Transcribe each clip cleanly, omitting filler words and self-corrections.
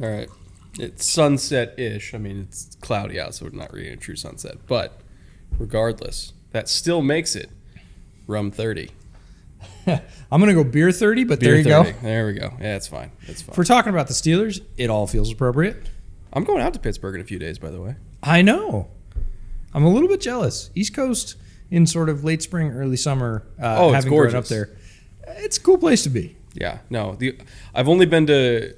All right. It's sunset-ish. I mean, it's cloudy out, so it's not really a true sunset. But regardless, that still makes it rum 30. I'm going to go beer 30, but Beer there you 30. go. There we go. Yeah, it's fine. It's fine. If we're talking about the Steelers, it all feels appropriate. I'm going out to Pittsburgh in a few days, by the way. I know. I'm a little bit jealous. East Coast in sort of late spring, early summer, it's having gorgeous. grown up there. It's a cool place to be. Yeah. No, I've only been to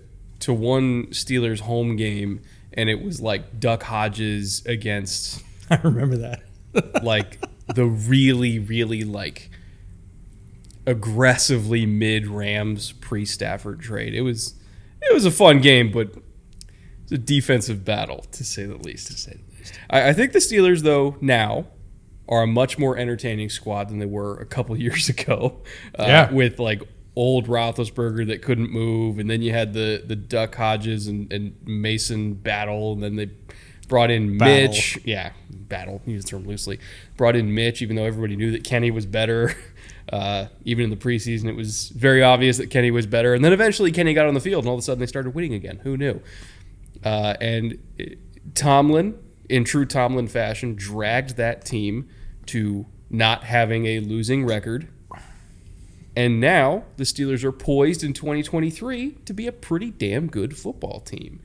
one Steelers home game, and it was like Duck Hodges against I remember that. like the really, really like aggressively mid-Rams pre-Stafford trade. It was a fun game, but it's a defensive battle, to say the least. I think the Steelers, though, now are a much more entertaining squad than they were a couple years ago. With like old Roethlisberger that couldn't move, and then you had the Duck Hodges and Mason battle, and then they brought in Mitch. Yeah, battle, use the term loosely. Brought in Mitch, even though everybody knew that Kenny was better. Even in the preseason, it was very obvious that Kenny was better. And then eventually Kenny got on the field, and all of a sudden they started winning again. Who knew? And Tomlin, in true Tomlin fashion, dragged that team to not having a losing record. And now the Steelers are poised in 2023 to be a pretty damn good football team.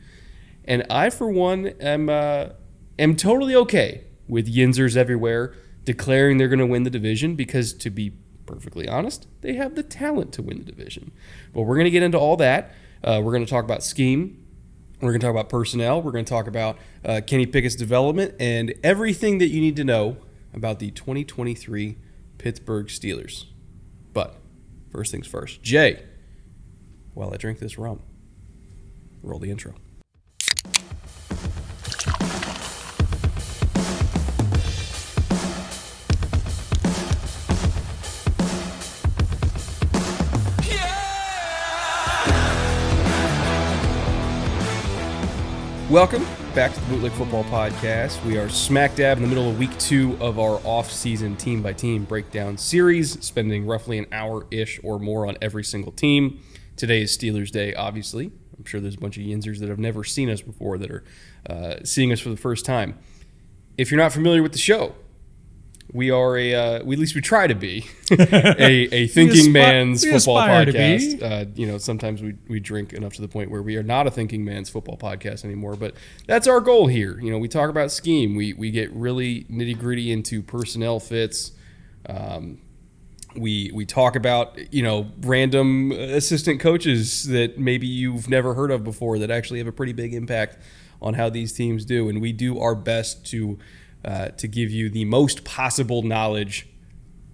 And I, for one, am totally okay with Yinzers everywhere declaring they're going to win the division because, to be perfectly honest, they have the talent to win the division. But we're going to get into all that. We're going to talk about scheme. We're going to talk about personnel. We're going to talk about Kenny Pickett's development and everything that you need to know about the 2023 Pittsburgh Steelers. But first things first. Jay, while I drink this rum, roll the intro. Welcome back to the Bootleg Football Podcast. We are smack dab in the middle of week 2 of our off-season team-by-team breakdown series, spending roughly an hour-ish or more on every single team. Today is Steelers Day, obviously. I'm sure there's a bunch of Yinzers that have never seen us before that are seeing us for the first time. If you're not familiar with the show, we are at least we try to be a thinking man's football podcast. Sometimes we drink enough to the point where we are not a thinking man's football podcast anymore, but that's our goal here. We talk about scheme. We get really nitty gritty into personnel fits. We talk about, random assistant coaches that maybe you've never heard of before that actually have a pretty big impact on how these teams do. And we do our best to give you the most possible knowledge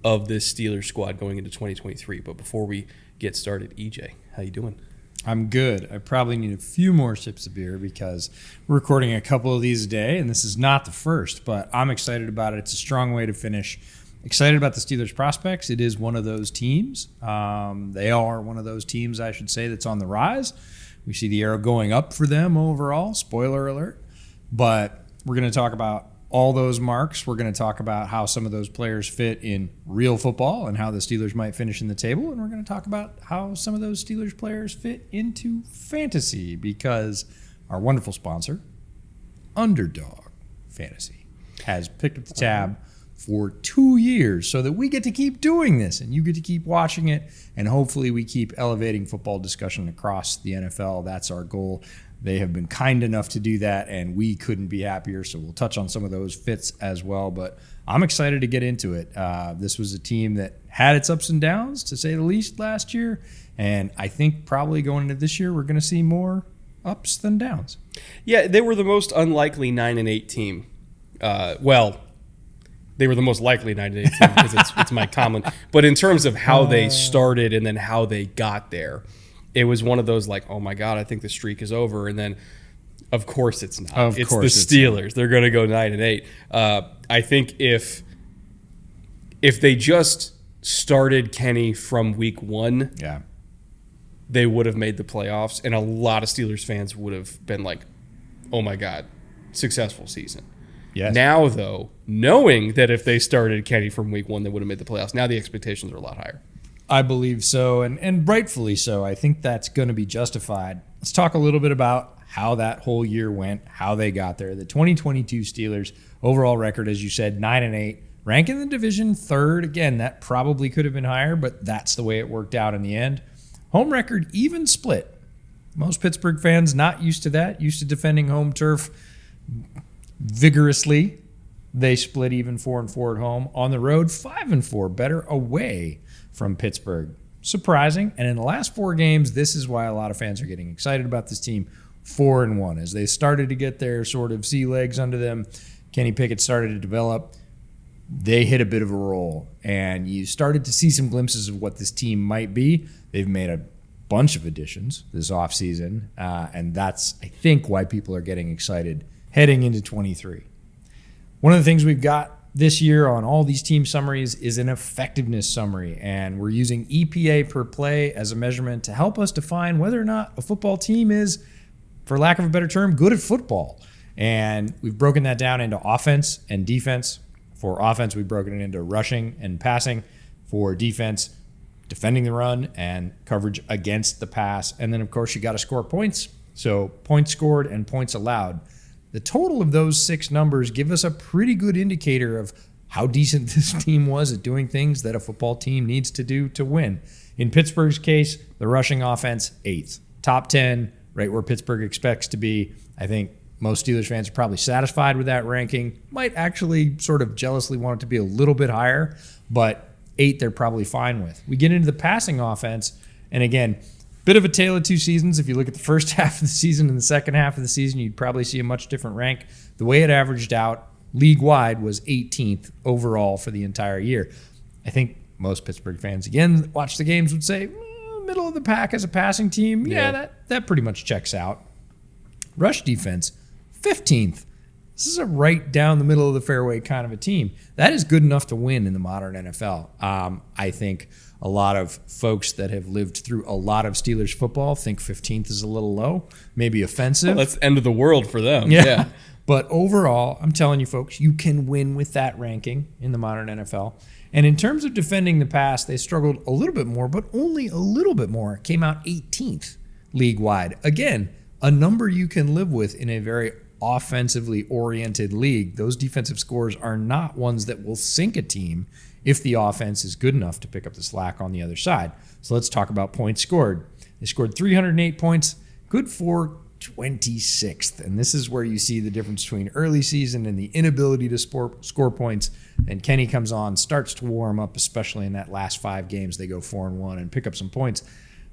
of this Steelers squad going into 2023. But before we get started, EJ, how you doing? I'm good. I probably need a few more sips of beer because we're recording a couple of these a day, and this is not the first, but I'm excited about it. It's a strong way to finish. Excited about the Steelers prospects. It is one of those teams. They are one of those teams, I should say, that's on the rise. We see the arrow going up for them overall. Spoiler alert. But we're going to talk about all those marks. We're going to talk about how some of those players fit in real football and how the Steelers might finish in the table. And we're going to talk about how some of those Steelers players fit into fantasy because our wonderful sponsor, Underdog Fantasy, has picked up the tab for 2 years so that we get to keep doing this and you get to keep watching it. And hopefully we keep elevating football discussion across the NFL. That's our goal. They have been kind enough to do that, and we couldn't be happier. So we'll touch on some of those fits as well. But I'm excited to get into it. This was a team that had its ups and downs, to say the least, last year. And I think probably going into this year, we're going to see more ups than downs. Yeah, they were the most unlikely 9-8 team. They were the most likely 9-8 team because it's Mike Tomlin. But in terms of how they started and then how they got there, it was one of those like, oh my God, I think the streak is over. And then, of course it's not. It's the Steelers. They're going to go 9-8. I think if they just started Kenny from week 1, they would have made the playoffs. And a lot of Steelers fans would have been like, oh my God, successful season. Yes. Now, though, knowing that if they started Kenny from week 1, they would have made the playoffs, now the expectations are a lot higher. I believe so, and rightfully so. I think that's going to be justified. let's talk a little bit about how that whole year went, how they got there. The 2022 Steelers overall record, as you said, 9-8, rank in the division third. Again, that probably could have been higher, but that's the way it worked out in the end. Home record even split. Most Pittsburgh fans not used to that, used to defending home turf vigorously. They split even 4-4 at home. On the road, 5-4, better away from Pittsburgh. Surprising. And in the last 4 games, this is why a lot of fans are getting excited about this team. 4-1. As they started to get their sort of sea legs under them, Kenny Pickett started to develop. They hit a bit of a roll, and you started to see some glimpses of what this team might be. They've made a bunch of additions this offseason, and that's, I think, why people are getting excited heading into 23. One of the things we've got this year on all these team summaries is an effectiveness summary, and we're using EPA per play as a measurement to help us define whether or not a football team is, for lack of a better term, good at football. And we've broken that down into offense and defense. For offense, we've broken it into rushing and passing. For defense, defending the run and coverage against the pass. And then, of course, you got to score points. So points scored and points allowed. The total of those 6 numbers give us a pretty good indicator of how decent this team was at doing things that a football team needs to do to win. In Pittsburgh's case, the rushing offense, 8th. Top 10, right where Pittsburgh expects to be. I think most Steelers fans are probably satisfied with that ranking. Might actually sort of jealously want it to be a little bit higher, but 8 they're probably fine with. We get into the passing offense, and again, bit of a tale of 2 seasons. If you look at the first half of the season and the second half of the season, you'd probably see a much different rank. The way it averaged out league-wide was 18th overall for the entire year. I think most Pittsburgh fans, again, watch the games would say, middle of the pack as a passing team. Yeah, that pretty much checks out. Rush defense, 15th. This is a right down the middle of the fairway kind of a team. That is good enough to win in the modern NFL. I think a lot of folks that have lived through a lot of Steelers football think 15th is a little low, maybe offensive. Well, that's the end of the world for them. Yeah. But overall, I'm telling you folks, you can win with that ranking in the modern NFL. And in terms of defending the pass, they struggled a little bit more, but only a little bit more. Came out 18th league-wide. Again, a number you can live with in a very offensively oriented league. Those defensive scores are not ones that will sink a team if the offense is good enough to pick up the slack on the other side. So let's talk about points scored. They scored 308 points, good for 26th. And this is where you see the difference between early season and the inability to score points. And Kenny comes on, starts to warm up, especially in that last 5 games. They go 4-1 and pick up some points,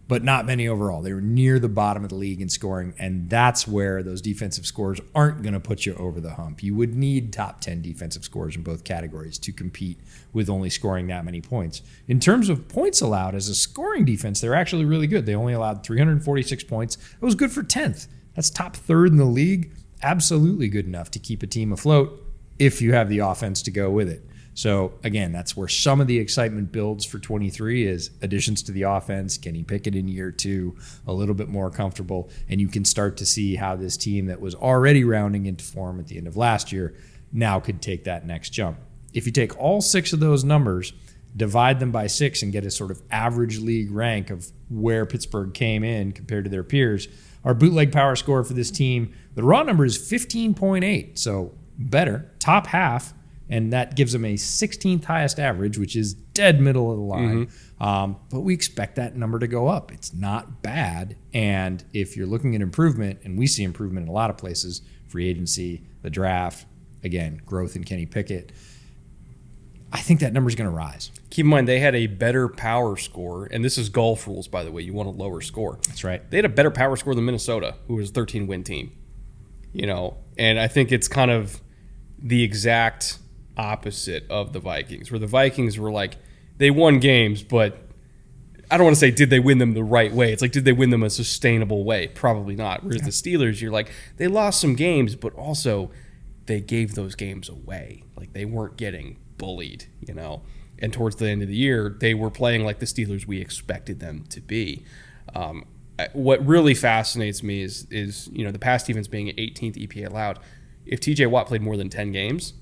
but not many overall. They were near the bottom of the league in scoring, and that's where those defensive scores aren't going to put you over the hump. You would need top 10 defensive scores in both categories to compete with only scoring that many points. In terms of points allowed, as a scoring defense, they're actually really good. They only allowed 346 points. It was good for 10th. That's top 3rd in the league. Absolutely good enough to keep a team afloat if you have the offense to go with it. So, again, that's where some of the excitement builds for 23 is additions to the offense, Kenny Pickett in year 2, a little bit more comfortable, and you can start to see how this team that was already rounding into form at the end of last year now could take that next jump. If you take all 6 of those numbers, divide them by 6 and get a sort of average league rank of where Pittsburgh came in compared to their peers, our bootleg power score for this team, the raw number is 15.8, so better, top half. And that gives them a 16th highest average, which is dead middle of the line. But we expect that number to go up. It's not bad. And if you're looking at improvement, and we see improvement in a lot of places, free agency, the draft, again, growth in Kenny Pickett, I think that number's going to rise. Keep in mind, they had a better power score. And this is golf rules, by the way. You want a lower score. That's right. They had a better power score than Minnesota, who was a 13-win team. And I think it's kind of the exact opposite of the Vikings, where the Vikings were like, they won games, but I don't want to say did they win them the right way. It's like, did they win them a sustainable way? Probably not. Whereas the Steelers, you're like, they lost some games, but also they gave those games away. Like, they weren't getting bullied, And towards the end of the year, they were playing like the Steelers we expected them to be. What really fascinates me is the pass defense being 18th EPA allowed. If TJ Watt played more than 10 games,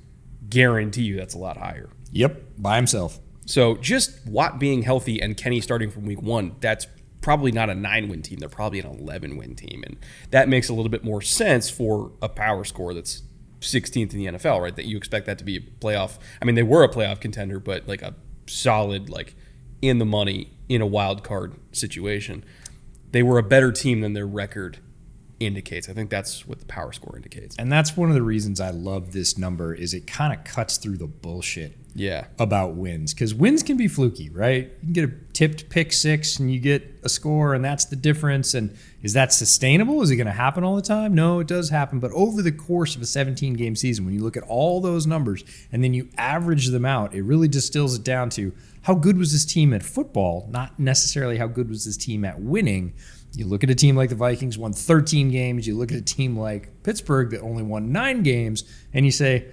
guarantee you that's a lot higher. Yep, by himself. So just Watt being healthy and Kenny starting from week 1, that's probably not a 9-win team. They're probably an 11-win team. And that makes a little bit more sense for a power score that's 16th in the NFL, right? That you expect that to be a playoff. I mean, they were a playoff contender, but like a solid, like in the money, in a wild card situation. They were a better team than their record indicates. I think that's what the power score indicates. And that's one of the reasons I love this number is it kind of cuts through the bullshit about wins. Because wins can be fluky, right? You can get a tipped pick six and you get a score and that's the difference. And is that sustainable? Is it going to happen all the time? No, it does happen. But over the course of a 17-game season, when you look at all those numbers and then you average them out, it really distills it down to how good was this team at football, not necessarily how good was this team at winning. You look at a team like the Vikings, won 13 games. You look at a team like Pittsburgh that only won 9 games, and you say,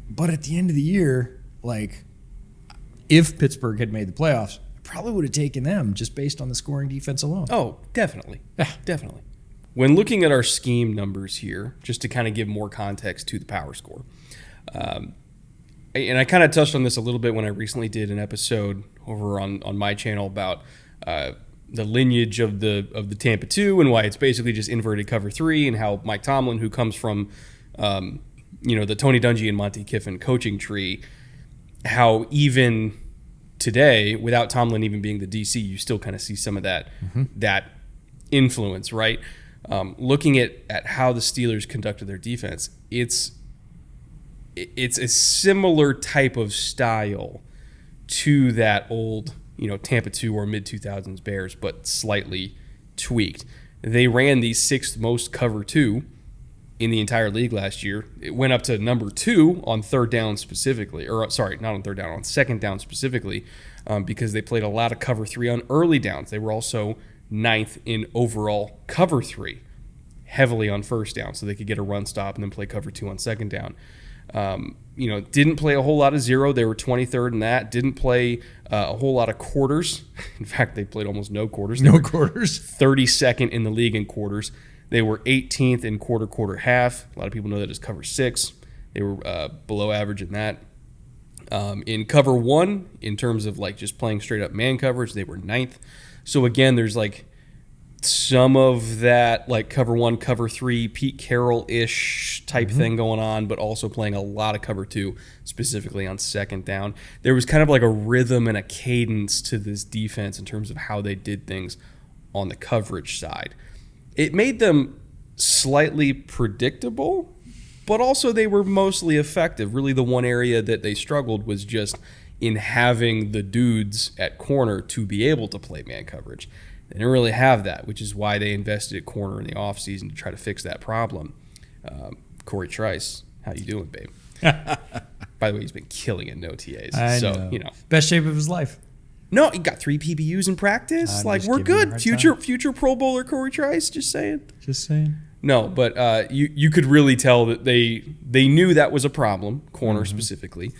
but at the end of the year, like, if Pittsburgh had made the playoffs, I probably would have taken them just based on the scoring defense alone. Oh, definitely. Yeah, definitely. When looking at our scheme numbers here, just to kind of give more context to the power score, and I kind of touched on this a little bit when I recently did an episode over on my channel about the lineage of the Tampa 2 and why it's basically just inverted cover 3, and how Mike Tomlin, who comes from the Tony Dungy and Monty Kiffin coaching tree, how even today, without Tomlin even being the DC, you still kind of see some of that that influence, right? Looking at how the Steelers conducted their defense, it's a similar type of style to that old Tampa 2 or mid-2000s Bears, but slightly tweaked. They ran the 6th most cover 2 in the entire league last year. It went up to number 2 on third down specifically, or sorry, not on third down, on second down specifically, because they played a lot of cover 3 on early downs. They were also 9th in overall cover 3, heavily on first down, so they could get a run stop and then play cover 2 on second down. Didn't play a whole lot of zero. They were 23rd in that. Didn't play a whole lot of quarters. In fact, they played almost no quarters. They No were quarters. 32nd in the league in quarters. They were 18th in quarter, half. A lot of people know that as cover 6. They were below average in that. In cover 1, in terms of like just playing straight up man coverage, they were 9th. So again, there's like some of that like cover 1, cover 3, Pete Carroll-ish type thing going on, but also playing a lot of cover 2, specifically on second down. There was kind of like a rhythm and a cadence to this defense in terms of how they did things on the coverage side. It made them slightly predictable, but also they were mostly effective. Really the one area that they struggled was just in having the dudes at corner to be able to play man coverage. They didn't really have that, which is why they invested at corner in the offseason to try to fix that problem. Corey Trice, how you doing, babe? By the way, he's been killing it in OTAs. I know. Best shape of his life. No, he got 3 PBUs in practice. I'm We're good. Future Pro Bowler Corey Trice, just saying. Just saying. No, but you could really tell that they knew that was a problem, corner specifically.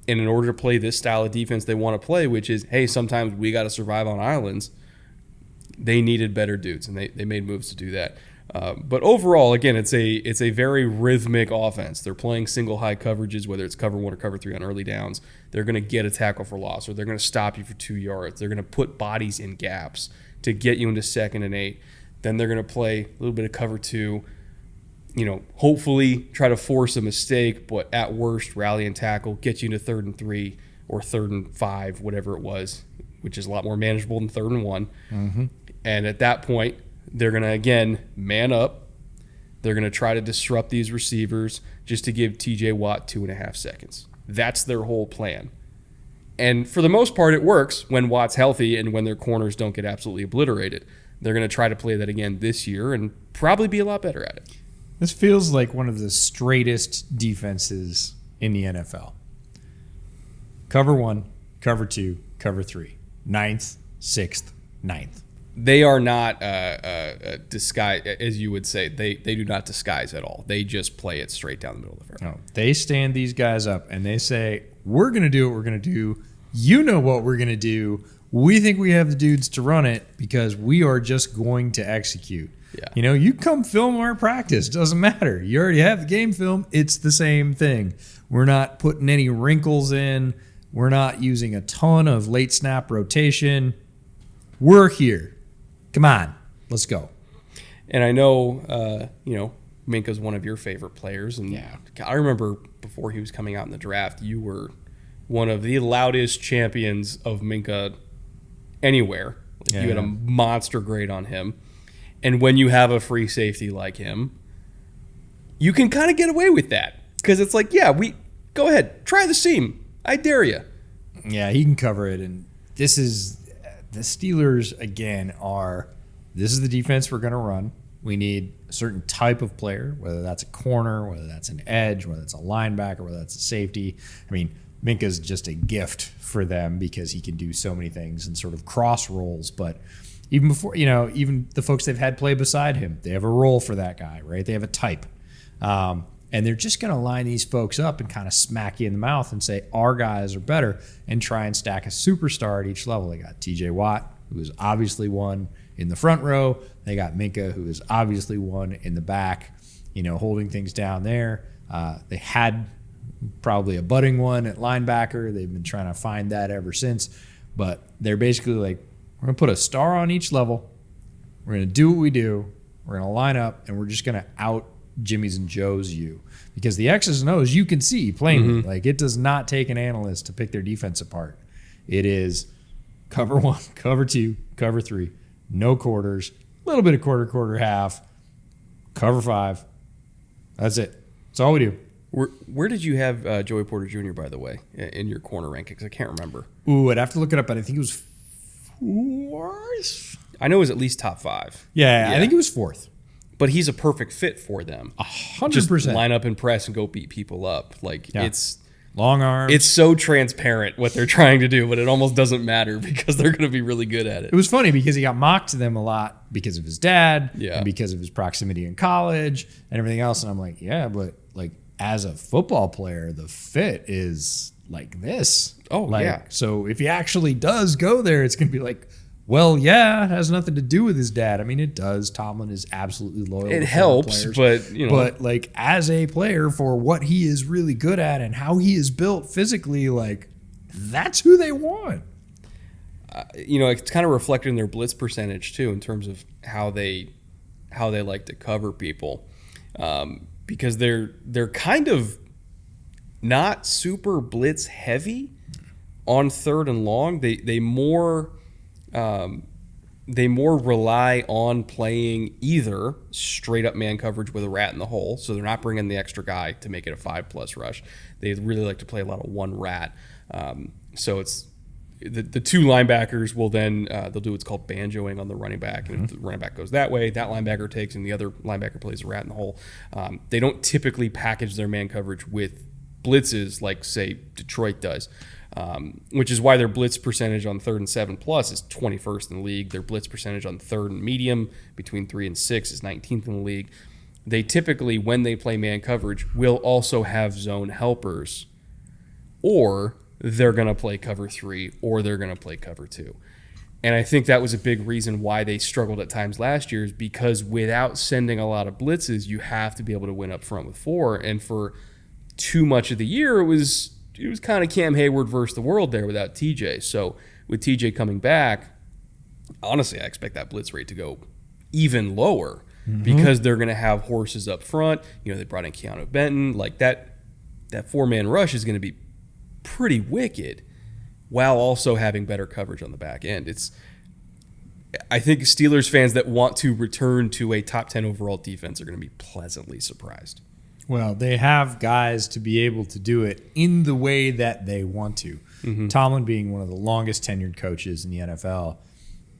And in order to play this style of defense they want to play, which is, hey, sometimes we got to survive on islands, they needed better dudes, and they made moves to do that. But overall, again, it's a very rhythmic offense. They're playing single high coverages, whether it's cover 1 or cover 3 on early downs. They're going to get a tackle for loss, or they're going to stop you for 2 yards. They're going to put bodies in gaps to get you into 2nd and 8. Then they're going to play a little bit of cover 2, hopefully try to force a mistake, but at worst, rally and tackle, get you into 3rd and 3 or 3rd and 5, whatever it was, which is a lot more manageable than 3rd and 1. And at that point, they're going to, again, man up. They're going to try to disrupt these receivers just to give TJ Watt 2.5 seconds. That's their whole plan. And for the most part, it works when Watt's healthy and when their corners don't get absolutely obliterated. They're going to try to play that again this year and probably be a lot better at it. This feels like one of the straightest defenses in the NFL. Cover 1, cover 2, cover 3. 9th, 6th, 9th. They are not disguise, as you would say. They do not disguise at all. They just play it straight down the middle of the field. No, they stand these guys up and they say, we're going to do what we're going to do. You know what we're going to do. We think we have the dudes to run it because we are just going to execute. Yeah. You come film our practice. Doesn't matter. You already have the game film. It's the same thing. We're not putting any wrinkles in. We're not using a ton of late snap rotation. We're here. Come on, let's go. And I know, Minka's one of your favorite players. And I remember before he was coming out in the draft, you were one of the loudest champions of Minka anywhere. You had a monster grade on him. And when you have a free safety like him, you can kind of get away with that. Because it's like, go ahead, try the seam. I dare you. Yeah, he can cover it. And this is the Steelers, again, this is the defense we're going to run. We need a certain type of player, whether that's a corner, whether that's an edge, whether it's a linebacker, whether that's a safety. I mean, Minka's just a gift for them because he can do so many things and sort of cross roles. But even before, even the folks they've had play beside him, they have a role for that guy, right? They have a type. And they're just going to line these folks up and kind of smack you in the mouth and say, our guys are better, and try and stack a superstar at each level. They got TJ Watt, who is obviously one in the front row. They got Minka, who is obviously one in the back, holding things down there. They had probably a budding one at linebacker. They've been trying to find that ever since. But they're basically like, we're going to put a star on each level. We're going to do what we do. We're going to line up, and we're just going to out Jimmy's and Joe's you. Because the X's and O's you can see plainly. Like, it does not take an analyst to pick their defense apart. It is cover 1, cover 2, cover 3, no quarters, a little bit of quarter, half, cover 5. That's it. That's all we do. Where did you have Joey Porter Jr., by the way, in your corner rankings? I can't remember. Ooh, I'd have to look it up, but I think it was 4th. I know it was at least top 5. Yeah, I think it was 4th. But he's a perfect fit for them. 100%. Just line up and press and go beat people up. It's long arms. It's so transparent what they're trying to do, but it almost doesn't matter because they're going to be really good at it. It was funny because he got mocked to them a lot because of his dad and because of his proximity in college and everything else. And I'm like, but as a football player, the fit is like this. So if he actually does go there, it's going to be like, well, it has nothing to do with his dad. I mean, it does. Tomlin is absolutely loyal. It helps, players, but as a player, for what he is really good at and how he is built physically, that's who they want. It's kind of reflected in their blitz percentage too, in terms of how they like to cover people, because they're kind of not super blitz heavy on 3rd and long. They more rely on playing either straight up man coverage with a rat in the hole, so they're not bringing the extra guy to make it a 5+ rush. They really like to play a lot of one rat. So it's the two linebackers will then they'll do what's called banjoing on the running back, and if the running back goes that way, that linebacker takes, and the other linebacker plays a rat in the hole. They don't typically package their man coverage with blitzes like, say, Detroit does. Which is why their blitz percentage on 3rd and 7+ is 21st in the league. Their blitz percentage on 3rd and medium between 3 and 6 is 19th in the league. They typically, when they play man coverage, will also have zone helpers, or they're going to play cover 3, or they're going to play cover 2. And I think that was a big reason why they struggled at times last year, is because without sending a lot of blitzes, you have to be able to win up front with 4. And for too much of the year, it was kind of Cam Hayward versus the world there without TJ. So with TJ coming back, honestly, I expect that blitz rate to go even lower because they're going to have horses up front. They brought in Keanu Benton. That 4-man rush is going to be pretty wicked while also having better coverage on the back end. I think Steelers fans that want to return to a top 10 overall defense are going to be pleasantly surprised. Well, they have guys to be able to do it in the way that they want to. Tomlin, being one of the longest tenured coaches in the NFL,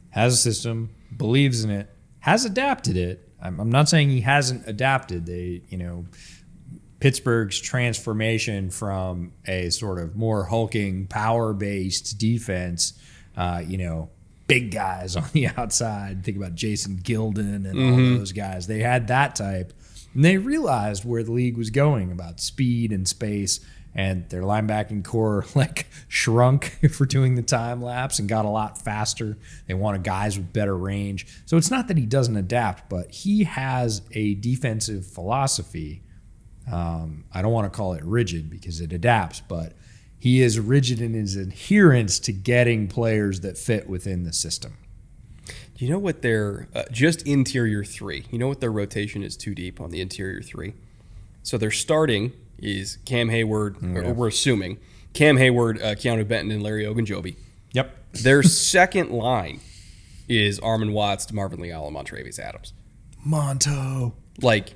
has a system, believes in it, has adapted it. I'm not saying he hasn't adapted. Pittsburgh's transformation from a sort of more hulking, power-based defense, big guys on the outside. Think about Jason Gilden and all those guys. They had that type. And they realized where the league was going about speed and space, and their linebacking core shrunk for doing the time lapse and got a lot faster. They wanted guys with better range. So it's not that he doesn't adapt, but he has a defensive philosophy. I don't want to call it rigid because it adapts, but he is rigid in his adherence to getting players that fit within the system. You know what their just interior three? You know what their rotation is too deep on the interior three? So their starting is Cam Hayward, or we're assuming Cam Hayward, Keanu Benton, and Larry Ogunjobi. Yep. Their second line is Armin Watts, DeMarvin Leal, and Montravius Adams. Monto. Like,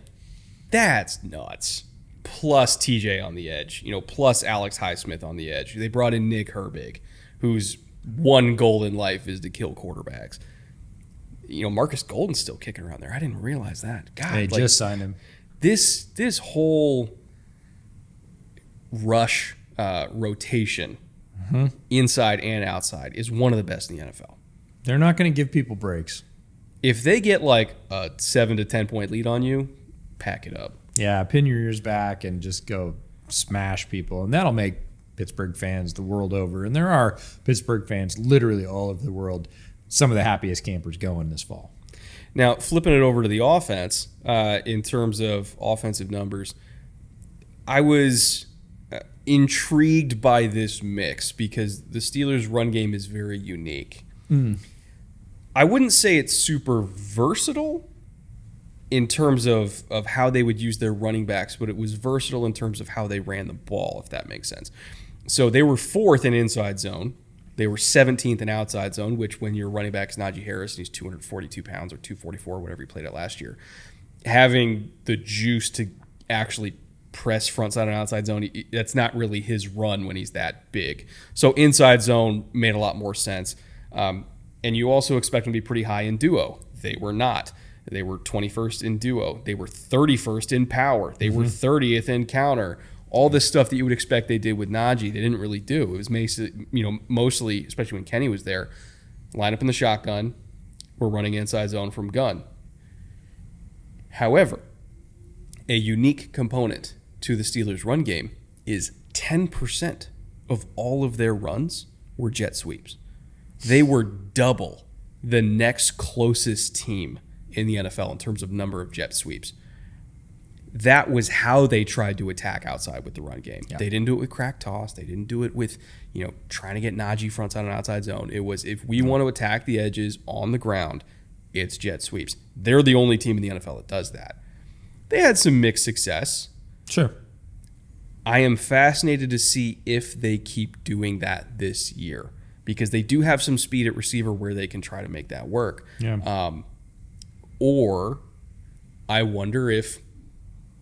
that's nuts. Plus TJ on the edge, plus Alex Highsmith on the edge. They brought in Nick Herbig, whose one goal in life is to kill quarterbacks. Marcus Golden's still kicking around there. I didn't realize that. God, They just signed him. This whole rush rotation, inside and outside, is one of the best in the NFL. They're not going to give people breaks. If they get like a 7 to 10 point lead on you, pack it up. Yeah, pin your ears back and just go smash people. And that'll make Pittsburgh fans the world over. And there are Pittsburgh fans literally all over the world, some of the happiest campers going this fall. Now, flipping it over to the offense, in terms of offensive numbers, I was intrigued by this mix because the Steelers' run game is very unique. I wouldn't say it's super versatile in terms of how they would use their running backs, but it was versatile in terms of how they ran the ball, if that makes sense. So they were 4th in inside zone. They were 17th in outside zone, which when your running back is Najee Harris and he's 242 pounds or 244, whatever he played at last year, having the juice to actually press front side and outside zone, that's not really his run when he's that big. So inside zone made a lot more sense. And you also expect him to be pretty high in duo. They were not. They were 21st in duo. They were 31st in power. They were 30th in counter. All this stuff that you would expect they did with Najee, they didn't really do. It was mostly, especially when Kenny was there, line up in the shotgun. We're running inside zone from gun. However, a unique component to the Steelers' run game is 10% of all of their runs were jet sweeps. They were double the next closest team in the NFL in terms of number of jet sweeps. That was how they tried to attack outside with the run game. Yeah. They didn't do it with crack toss. They didn't do it with, trying to get Najee front side and outside zone. It was, if we want to attack the edges on the ground, it's jet sweeps. They're the only team in the NFL that does that. They had some mixed success. Sure. I am fascinated to see if they keep doing that this year because they do have some speed at receiver where they can try to make that work. Yeah. Or I wonder if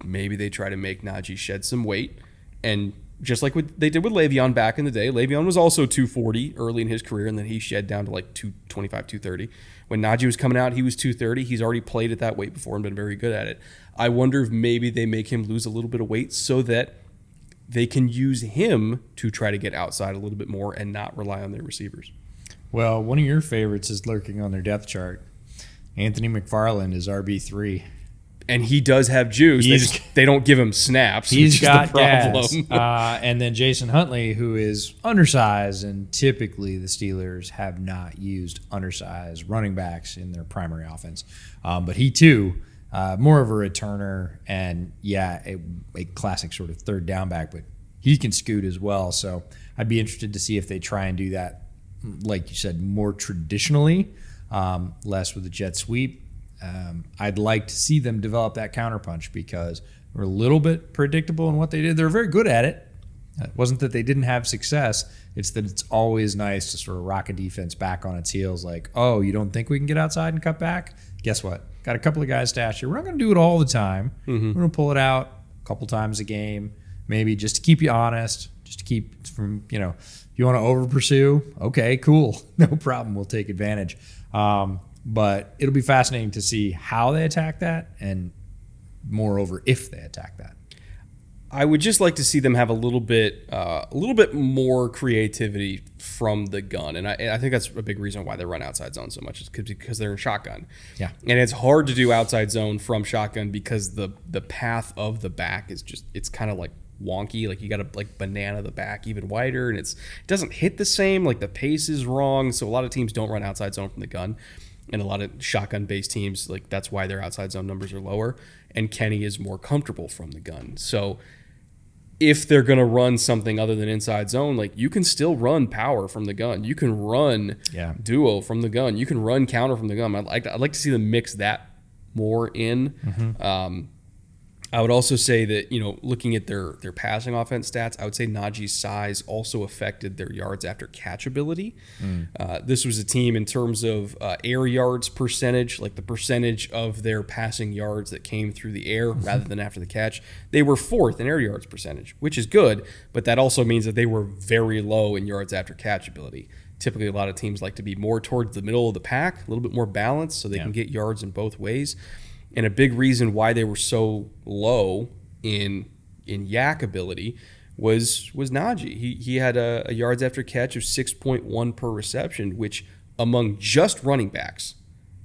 maybe they try to make Najee shed some weight. And just like what they did with Le'Veon back in the day, Le'Veon was also 240 early in his career, and then he shed down to like 225, 230. When Najee was coming out, he was 230. He's already played at that weight before and been very good at it. I wonder if maybe they make him lose a little bit of weight so that they can use him to try to get outside a little bit more and not rely on their receivers. Well, one of your favorites is lurking on their depth chart. Anthony McFarland is RB3. And he does have juice. They don't give him snaps. He's which got is the problem. gas. And then Jason Huntley, who is undersized, and typically the Steelers have not used undersized running backs in their primary offense. But he, too, more of a returner and, a classic sort of third down back. But he can scoot as well. So I'd be interested to see if they try and do that, like you said, more traditionally, less with the jet sweep. I'd like to see them develop that counterpunch because they're a little bit predictable in what they did. They're very good at it. It wasn't that they didn't have success. It's that it's always nice to sort of rock a defense back on its heels like, oh, you don't think we can get outside and cut back? Guess what? Got a couple of guys stashed here. We're not going to do it all the time. We're going to pull it out a couple times a game, maybe just to keep you honest, just to keep from, if you want to over pursue, okay, cool. No problem. We'll take advantage. But it'll be fascinating to see how they attack that and, moreover, if they attack that. I would just like to see them have a little bit more creativity from the gun, and I think that's a big reason why they run outside zone so much is because they're in shotgun. Yeah, and it's hard to do outside zone from shotgun because the path of the back is it's kind of like wonky. Like you got to like banana the back even wider, and it doesn't hit the same. Like the pace is wrong, so a lot of teams don't run outside zone from the gun. And a lot of shotgun-based teams, like that's why their outside zone numbers are lower. And Kenny is more comfortable from the gun. So if they're going to run something other than inside zone, like you can still run power from the gun. You can run duo from the gun. You can run counter from the gun. I'd like to see them mix that more in. Mm-hmm. I would also say that, looking at their passing offense stats, I would say Najee's size also affected their yards after catch ability. This was a team in terms of air yards percentage, like the percentage of their passing yards that came through the air rather than after the catch. They were 4th in air yards percentage, which is good, but that also means that they were very low in yards after catch ability. Typically, a lot of teams like to be more towards the middle of the pack, a little bit more balanced so they can get yards in both ways. And a big reason why they were so low in yak ability was Najee. He had a yards after catch of 6.1 per reception, which among just running backs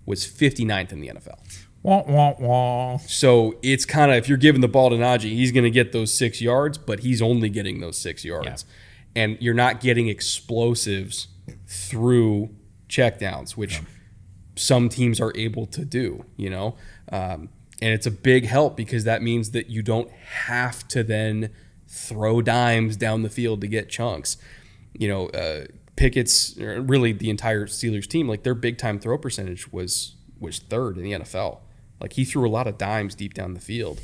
was 59th in the NFL. Wah, wah, wah. So it's kind of, if you're giving the ball to Najee, he's going to get those 6 yards, but he's only getting those 6 yards. Yeah. And you're not getting explosives through checkdowns, which some teams are able to do, and it's a big help because that means that you don't have to then throw dimes down the field to get chunks. Pickett's, really the entire Steelers team, like their big time throw percentage was 3rd in the NFL. Like he threw a lot of dimes deep down the field.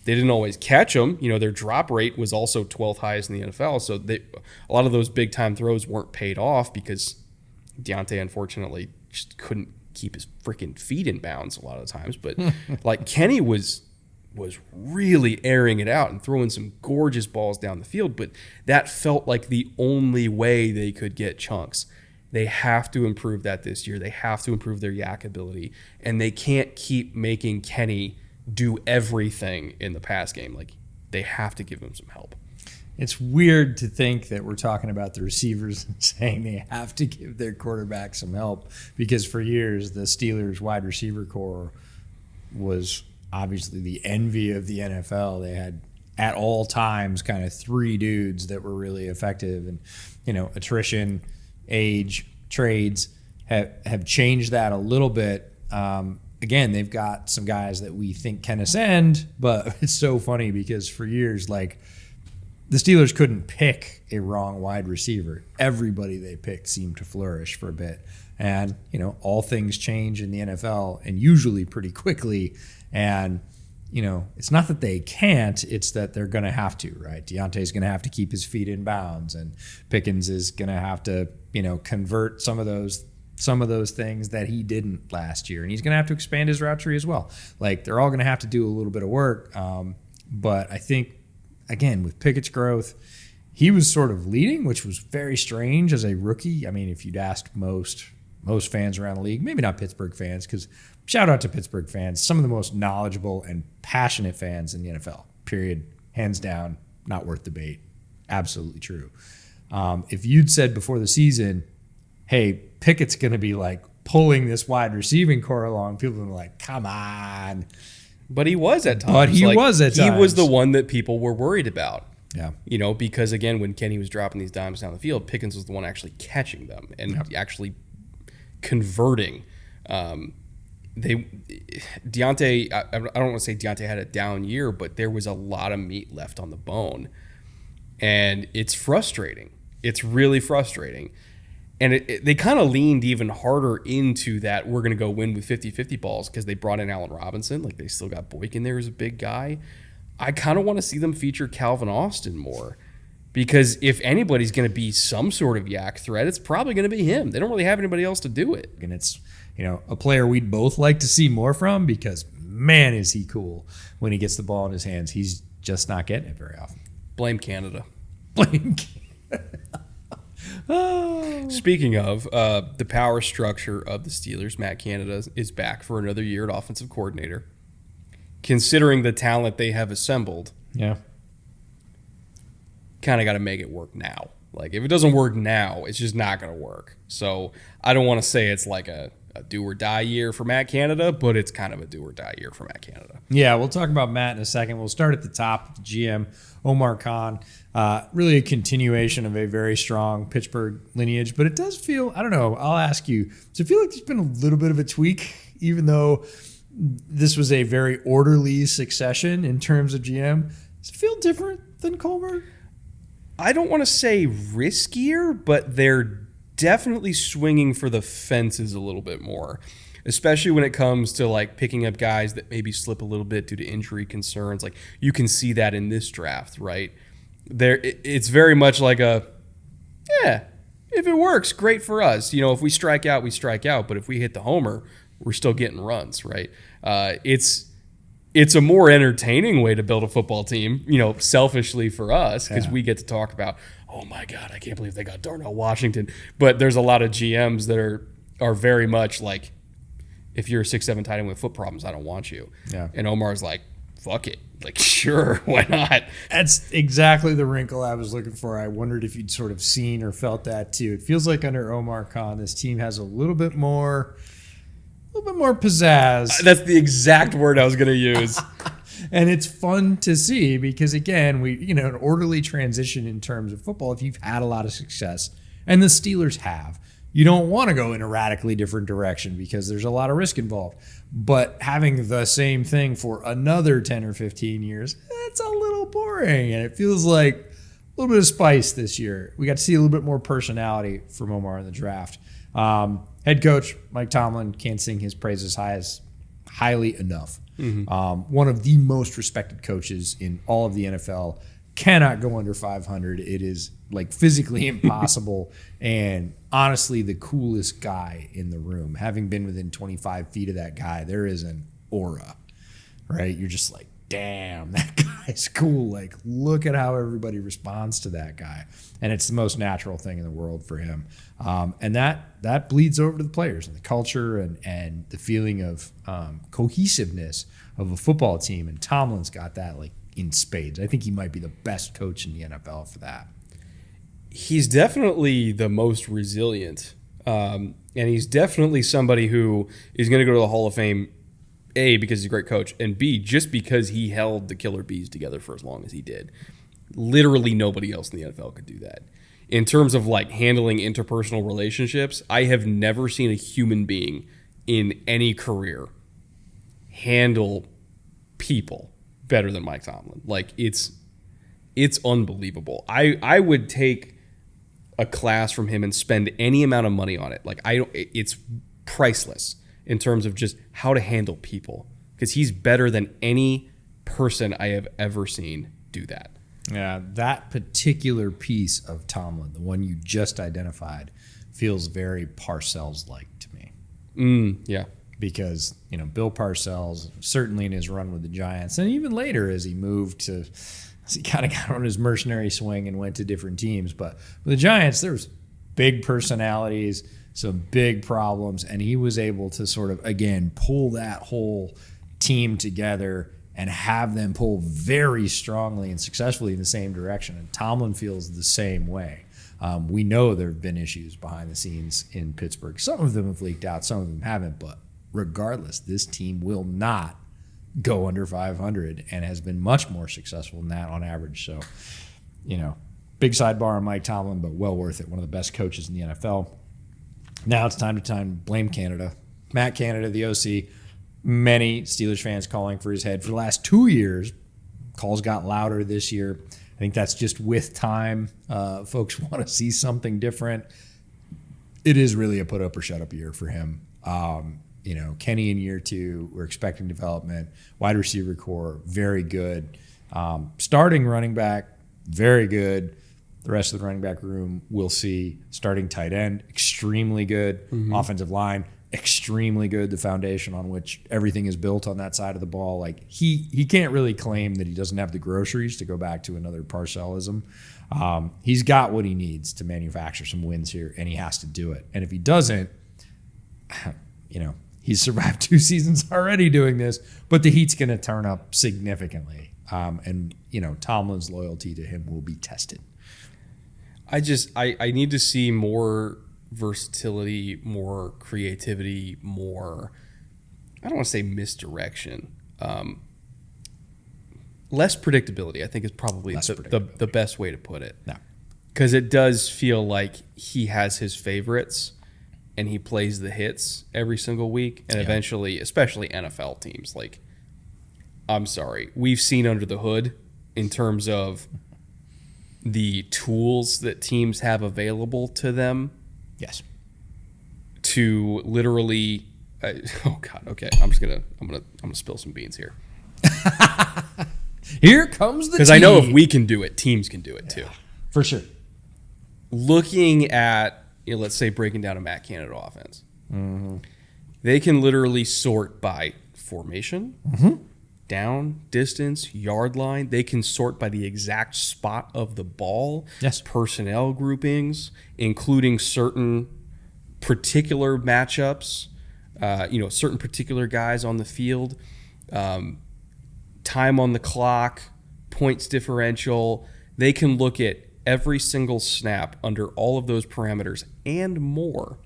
They didn't always catch them. Their drop rate was also 12th highest in the NFL. So a lot of those big time throws weren't paid off because Deontay unfortunately just couldn't keep his freaking feet in bounds a lot of the times. But like Kenny was really airing it out and throwing some gorgeous balls down the field. But that felt like the only way they could get chunks. They have to improve that this year. They have to improve their yak ability. And they can't keep making Kenny do everything in the pass game. Like they have to give him some help. It's weird to think that we're talking about the receivers and saying they have to give their quarterback some help because for years the Steelers wide receiver core was obviously the envy of the NFL. They had at all times kind of 3 dudes that were really effective, and attrition, age, trades have changed that a little bit. Again, they've got some guys that we think can ascend, but it's so funny because for years, like, the Steelers couldn't pick a wrong wide receiver. Everybody they picked seemed to flourish for a bit. And, all things change in the NFL and usually pretty quickly. And, it's not that they can't, it's that they're going to have to, right? Deontay's going to have to keep his feet in bounds, and Pickens is going to have to, convert some of those things that he didn't last year. And he's going to have to expand his route tree as well. Like, they're all going to have to do a little bit of work. But I think, again, with Pickett's growth, he was sort of leading, which was very strange as a rookie. I mean, if you'd asked most fans around the league, maybe not Pittsburgh fans, because shout out to Pittsburgh fans, some of the most knowledgeable and passionate fans in the NFL, period. Hands down, not worth debate. Absolutely true. If you'd said before the season, hey, Pickett's going to be like pulling this wide receiving core along, people would be like, come on. But he was at times. He was the one that people were worried about. Yeah. Because again, when Kenny was dropping these dimes down the field, Pickens was the one actually catching them and actually converting. Deontay, I don't want to say Deontay had a down year, but there was a lot of meat left on the bone. And it's frustrating. It's really frustrating. And they kind of leaned even harder into that we're going to go win with 50-50 balls because they brought in Allen Robinson. Like, they still got Boykin there as a big guy. I kind of want to see them feature Calvin Austin more because if anybody's going to be some sort of yak threat, it's probably going to be him. They don't really have anybody else to do it. And it's, a player we'd both like to see more from because, man, is he cool when he gets the ball in his hands. He's just not getting it very often. Blame Canada. Blame Canada. Oh. Speaking of the power structure of the Steelers, Matt Canada is back for another year at offensive coordinator. Considering the talent they have assembled, kind of got to make it work now. Like, if it doesn't work now, it's just not going to work. So I don't want to say it's like a do or die year for Matt Canada, but it's kind of a do or die year for Matt Canada. Yeah, we'll talk about Matt in a second. We'll start at the top with the GM, Omar Khan. Really a continuation of a very strong Pittsburgh lineage, but it does feel, I don't know, I'll ask you, does it feel like there's been a little bit of a tweak, even though this was a very orderly succession in terms of GM? Does it feel different than Colbert? I don't want to say riskier, but they're definitely swinging for the fences a little bit more, especially when it comes to like picking up guys that maybe slip a little bit due to injury concerns. Like you can see that in this draft, right? It's very much like a, yeah, if it works, great for us. You know, if we strike out, we strike out. But if we hit the homer, we're still getting runs, right? It's a more entertaining way to build a football team, you know, selfishly for us, because we get to talk about, oh my God, I can't believe they got Darnell Washington. But there's a lot of GMs that are very much like, if you're a 6'7" tight end with foot problems, I don't want you. Yeah. And Omar's like, fuck it. Like, sure, why not? That's exactly the wrinkle I was looking for. I wondered if you'd sort of seen or felt that too. It feels like under Omar Khan, this team has a little bit more pizzazz. That's the exact word I was going to use. And it's fun to see because, again, an orderly transition in terms of football, if you've had a lot of success, and the Steelers have, you don't want to go in a radically different direction because there's a lot of risk involved. But having the same thing for another 10 or 15 years, it's a little boring. And it feels like a little bit of spice this year. We got to see a little bit more personality from Omar in the draft. Head coach Mike Tomlin can't sing his praises highly enough. Mm-hmm. One of the most respected coaches in all of the NFL, cannot go under 500. It is like physically impossible. And honestly, the coolest guy in the room. Having been within 25 feet of that guy, there is an aura, right? You're just like, damn, that guy's cool. Like, look at how everybody responds to that guy. And it's the most natural thing in the world for him. And that bleeds over to the players and the culture and the feeling of cohesiveness of a football team. And Tomlin's got that like in spades. I think he might be the best coach in the NFL for that. He's definitely the most resilient. And he's definitely somebody who is going to go to the Hall of Fame, A, because he's a great coach, and B, just because he held the Killer Bees together for as long as he did. Literally nobody else in the NFL could do that. In terms of like handling interpersonal relationships, I have never seen a human being in any career handle people better than Mike Tomlin. Like it's unbelievable. I would take a class from him and spend any amount of money on it. Like it's priceless in terms of just how to handle people, because he's better than any person I have ever seen do that. Yeah, that particular piece of Tomlin, the one you just identified, feels very Parcells-like to me. Yeah. Because, Bill Parcells, certainly in his run with the Giants, and even later as he kind of got on his mercenary swing and went to different teams. But with the Giants, there was big personalities, some big problems, and he was able to sort of, again, pull that whole team together and have them pull very strongly and successfully in the same direction. And Tomlin feels the same way. We know there have been issues behind the scenes in Pittsburgh. Some of them have leaked out, some of them haven't. But regardless, this team will not go under 500 and has been much more successful than that on average. So, big sidebar on Mike Tomlin, but well worth it. One of the best coaches in the NFL. Now it's time to blame Canada. Matt Canada, the OC. Many Steelers fans calling for his head for the last 2 years. Calls got louder this year. I think that's just with time. Folks want to see something different. It is really a put up or shut up year for him. Kenny in year 2, we're expecting development. Wide receiver core, very good. Starting running back, very good. The rest of the running back room, we'll see. Starting tight end, extremely good. Mm-hmm. Offensive line, extremely good. The foundation on which everything is built on that side of the ball. Like he can't really claim that he doesn't have the groceries, to go back to another Parcellism. He's got what he needs to manufacture some wins here, and he has to do it. And if he doesn't, he's survived 2 seasons already doing this, but the heat's going to turn up significantly. And Tomlin's loyalty to him will be tested. I need to see more versatility, more creativity, more, I don't want to say misdirection, less predictability, I think is probably the best way to put it. No. Because it does feel like he has his favorites and he plays the hits every single week, and eventually, especially NFL teams, like, I'm sorry, we've seen under the hood in terms of the tools that teams have available to them. Yes. To literally, oh God, okay, I'm gonna spill some beans here. Here comes the because I know if we can do it, teams can do it too. For sure. Looking at, let's say breaking down a Matt Canada offense, they can literally sort by formation, down, distance, yard line. They can sort by the exact spot of the ball, personnel groupings, including certain particular matchups, certain particular guys on the field, time on the clock, points differential. They can look at every single snap under all of those parameters and more.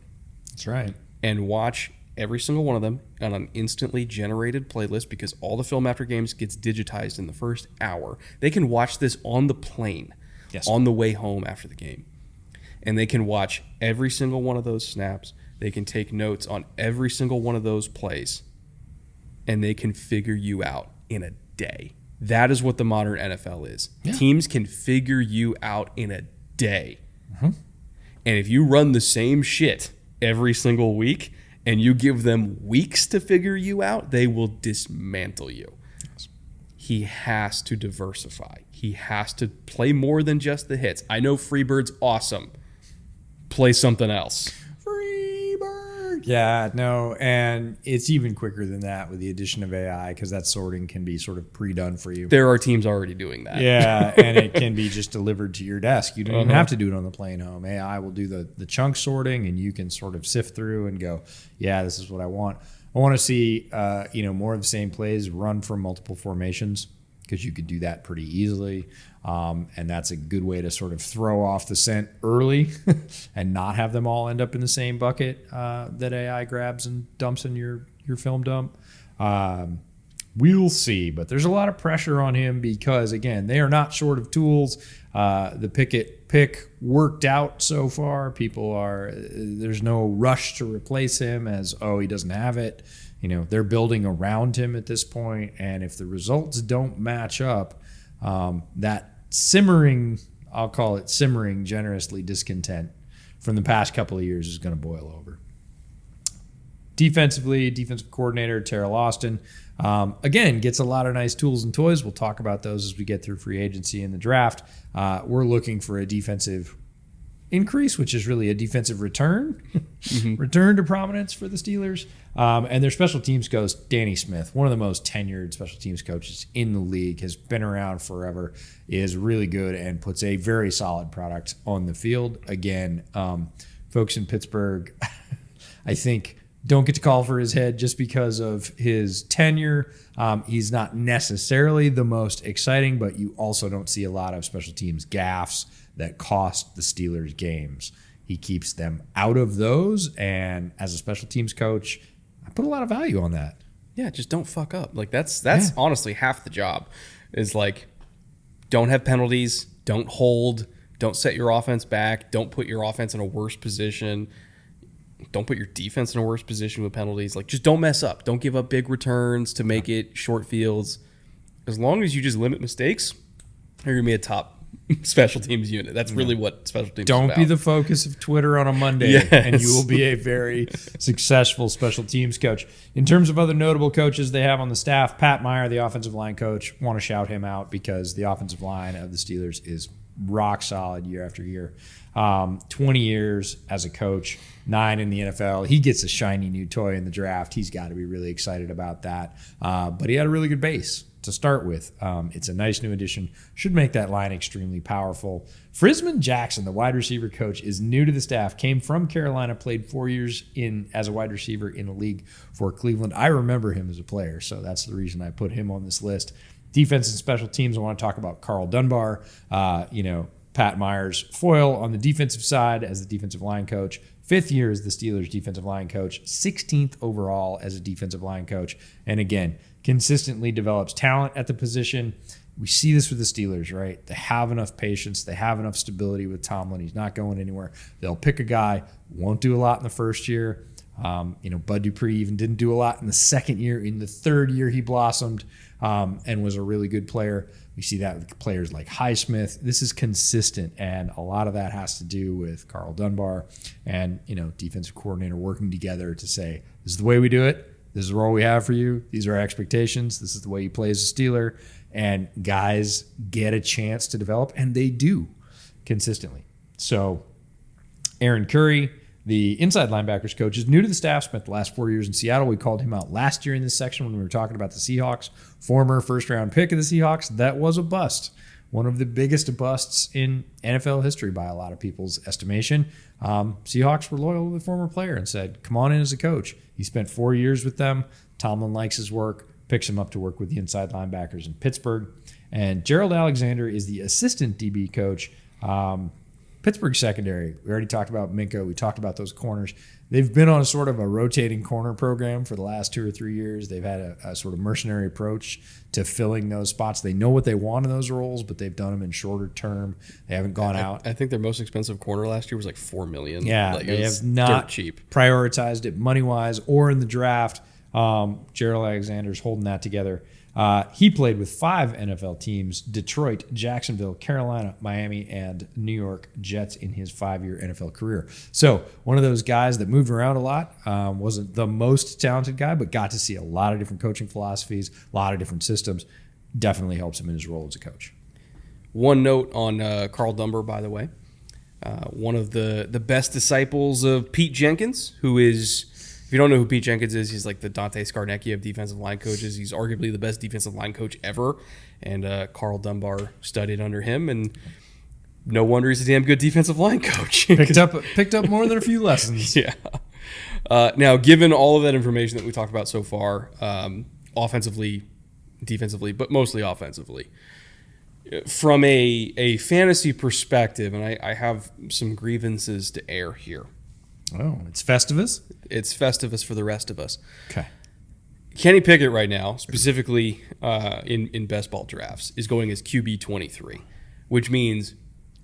That's right. And watch every single one of them on an instantly generated playlist, because all the film after games gets digitized in the first hour. They can watch this on the plane, on the way home after the game. And they can watch every single one of those snaps. They can take notes on every single one of those plays. And they can figure you out in a day. That is what the modern NFL is. Yeah. Teams can figure you out in a day. And if you run the same shit every single week and you give them weeks to figure you out, they will dismantle you. Yes. He has to diversify. He has to play more than just the hits. I know Freebird's awesome. Play something else. Freebird. Yeah, no, and it's even quicker than that with the addition of AI, because that sorting can be sort of pre-done for you. There are teams already doing that. Yeah, and it can be just delivered to your desk. You don't even have to do it on the plane home. AI will do the chunk sorting, and you can sort of sift through and go, yeah, this is what I want. I want to see more of the same plays run from multiple formations, because you could do that pretty easily. And that's a good way to sort of throw off the scent early and not have them all end up in the same bucket that AI grabs and dumps in your film dump. We'll see, but there's a lot of pressure on him because, again, they are not short of tools. The Pickett pick worked out so far. There's no rush to replace him as, he doesn't have it. They're building around him at this point, and if the results don't match up, that simmering, I'll call it simmering generously, discontent from the past couple of years is going to boil over. Defensively, defensive coordinator Terrell Austin, again, gets a lot of nice tools and toys. We'll talk about those as we get through free agency and the draft. We're looking for a defensive increase, which is really a defensive return, return to prominence for the Steelers. And their special teams coach, Danny Smith, one of the most tenured special teams coaches in the league, has been around forever, is really good, and puts a very solid product on the field. Again, folks in Pittsburgh, I think, don't get to call for his head just because of his tenure. He's not necessarily the most exciting, but you also don't see a lot of special teams gaffes that cost the Steelers games. He keeps them out of those, and as a special teams coach, I put a lot of value on that. Yeah, just don't fuck up. Like that's honestly half the job. Is like, don't have penalties, don't hold, don't set your offense back, don't put your offense in a worse position, don't put your defense in a worse position with penalties. Like, just don't mess up. Don't give up big returns to make it short fields. As long as you just limit mistakes, you're gonna be a top special teams unit. That's really what special teams is about. Don't be the focus of Twitter on a Monday, and you will be a very successful special teams coach. In terms of other notable coaches they have on the staff, Pat Meyer, the offensive line coach, want to shout him out because the offensive line of the Steelers is rock solid year after year. 20 years as a coach, 9 in the NFL. He gets a shiny new toy in the draft. He's got to be really excited about that. But he had a really good base to start with. It's a nice new addition. Should make that line extremely powerful. Frisman Jackson, the wide receiver coach, is new to the staff, came from Carolina, played 4 years as a wide receiver in the league for Cleveland. I remember him as a player, so that's the reason I put him on this list. Defense and special teams, I want to talk about Carl Dunbar, Pat Meyer's foil on the defensive side as the defensive line coach. 5th year as the Steelers defensive line coach, 16th overall as a defensive line coach. And again, consistently develops talent at the position. We see this with the Steelers, right? They have enough patience. They have enough stability with Tomlin. He's not going anywhere. They'll pick a guy, won't do a lot in the first year, Bud Dupree even didn't do a lot in the second year. In the third year, he blossomed and was a really good player. We see that with players like Highsmith. This is consistent, and a lot of that has to do with Carl Dunbar and defensive coordinator working together to say, this is the way we do it. This is the role we have for you. These are our expectations. This is the way you play as a Steeler. And guys get a chance to develop, and they do consistently. So Aaron Curry, the inside linebackers coach, is new to the staff, spent the last 4 years in Seattle. We called him out last year in this section when we were talking about the Seahawks. Former first-round pick of the Seahawks. That was a bust. One of the biggest busts in NFL history by a lot of people's estimation. Seahawks were loyal to the former player and said, come on in as a coach. He spent 4 years with them. Tomlin likes his work, picks him up to work with the inside linebackers in Pittsburgh. And Gerald Alexander is the assistant DB coach. Pittsburgh secondary, we already talked about Minka. We talked about those corners. They've been on a sort of a rotating corner program for the last 2 or 3 years. They've had a sort of mercenary approach to filling those spots. They know what they want in those roles, but they've done them in shorter term. They haven't gone out. I think their most expensive corner last year was like $4 million. Yeah, they have not cheap. Prioritized it money-wise or in the draft. Gerald Alexander's holding that together. He played with 5 NFL teams: Detroit, Jacksonville, Carolina, Miami, and New York Jets in his 5-year NFL career. So one of those guys that moved around a lot, wasn't the most talented guy, but got to see a lot of different coaching philosophies, a lot of different systems. Definitely helps him in his role as a coach. One note on Carl Dunbar, by the way. One of the best disciples of Pete Jenkins, who is... If you don't know who Pete Jenkins is, he's like the Dante Scarnecchia of defensive line coaches. He's arguably the best defensive line coach ever, and Carl Dunbar studied under him, and no wonder he's a damn good defensive line coach. Picked up more than a few lessons. Yeah. Now, given all of that information that we talked about so far, offensively, defensively, but mostly offensively, from a fantasy perspective, and I have some grievances to air here. Oh, it's Festivus? It's Festivus for the rest of us. Okay. Kenny Pickett right now, specifically in best ball drafts, is going as QB 23, which means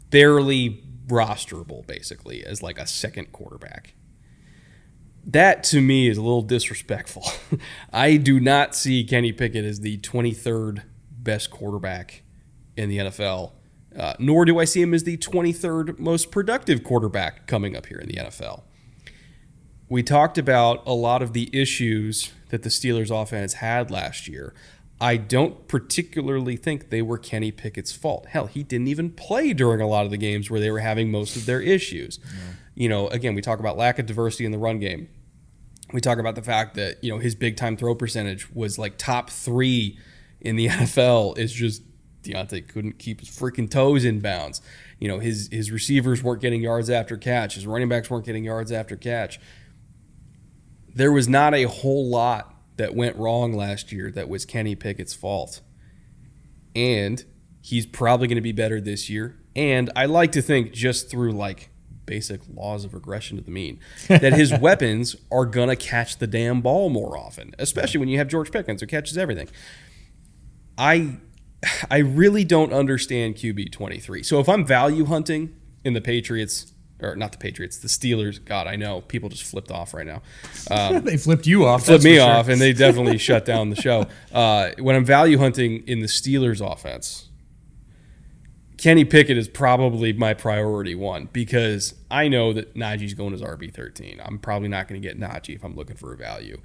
barely rosterable, basically, as like a second quarterback. That, to me, is a little disrespectful. I do not see Kenny Pickett as the 23rd best quarterback in the NFL, nor do I see him as the 23rd most productive quarterback coming up here in the NFL. We talked about a lot of the issues that the Steelers offense had last year. I don't particularly think they were Kenny Pickett's fault. Hell, he didn't even play during a lot of the games where they were having most of their issues. Yeah. Again, we talk about lack of diversity in the run game. We talk about the fact that, his big-time throw percentage was like top 3 in the NFL. It's just Deontay couldn't keep his freaking toes in bounds. His receivers weren't getting yards after catch. His running backs weren't getting yards after catch. There was not a whole lot that went wrong last year that was Kenny Pickett's fault. And he's probably going to be better this year. And I like to think, just through like basic laws of regression to the mean, that his weapons are going to catch the damn ball more often, especially when you have George Pickens, who catches everything. I really don't understand QB 23. So if I'm value hunting in the Patriots, or not the Patriots, the Steelers. God, I know. People just flipped off right now. They flipped you off. Flipped me off, and they definitely shut down the show. When I'm value hunting in the Steelers offense, Kenny Pickett is probably my priority one, because I know that Najee's going as RB13. I'm probably not going to get Najee if I'm looking for a value.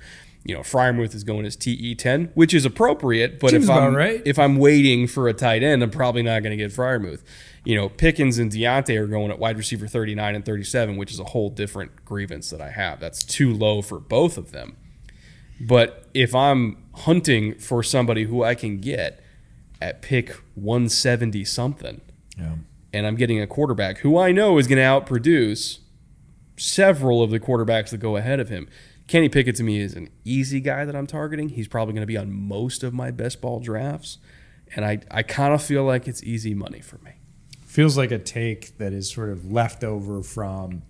Freiermuth is going as TE10, which is appropriate, but if I'm waiting for a tight end, I'm probably not going to get Freiermuth. Pickens and Deontay are going at wide receiver 39 and 37, which is a whole different grievance that I have. That's too low for both of them. But if I'm hunting for somebody who I can get at pick 170 something, and I'm getting a quarterback who I know is going to outproduce several of the quarterbacks that go ahead of him, Kenny Pickett to me is an easy guy that I'm targeting. He's probably going to be on most of my best ball drafts, and I kind of feel like it's easy money for me. Feels like a take that is sort of left over from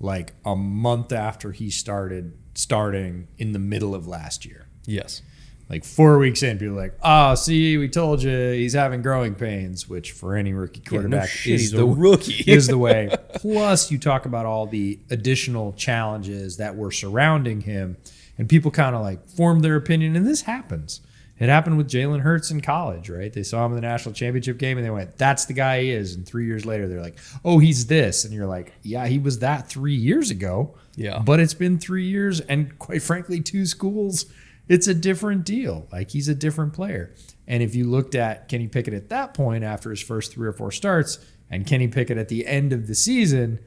like a month after he starting in the middle of last year. Yes. Like 4 weeks in, people are like, oh, see, we told you he's having growing pains, which for any rookie quarterback he's a rookie. is the way. Plus, you talk about all the additional challenges that were surrounding him, and people kind of like form their opinion, and this happens. It happened with Jalen Hurts in college, right? They saw him in the national championship game, and they went, that's the guy he is. And 3 years later, they're like, oh, he's this. And you're like, yeah, he was that 3 years ago. Yeah. But it's been 3 years, and quite frankly, 2 schools. It's a different deal. Like, he's a different player. And if you looked at Kenny Pickett at that point after his first 3 or 4 starts and Kenny Pickett at the end of the season,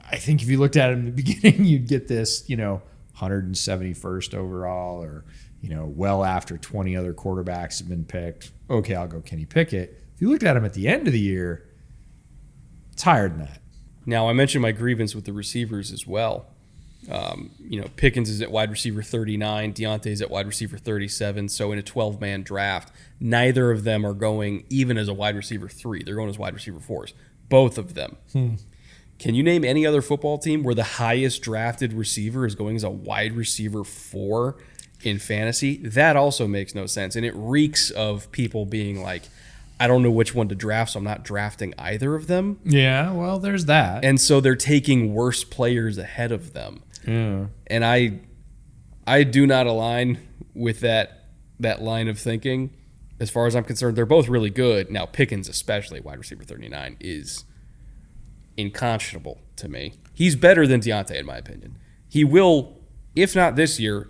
I think if you looked at him in the beginning, you'd get this, 171st overall or, well after 20 other quarterbacks have been picked. Okay, I'll go Kenny Pickett. If you looked at him at the end of the year, it's higher than that. Now, I mentioned my grievance with the receivers as well. Pickens is at wide receiver 39. Deontay's at wide receiver 37. So in a 12-man draft, neither of them are going even as a wide receiver 3. They're going as wide receiver 4s. Both of them. Can you name any other football team where the highest drafted receiver is going as a wide receiver 4 in fantasy? That also makes no sense. And it reeks of people being like, I don't know which one to draft, so I'm not drafting either of them. Yeah, well, there's that. And so they're taking worse players ahead of them. Yeah. And I do not align with that line of thinking. As far as I'm concerned, they're both really good. Now, Pickens, especially wide receiver 39, is unconscionable to me. He's better than Deontay, in my opinion. He will, if not this year,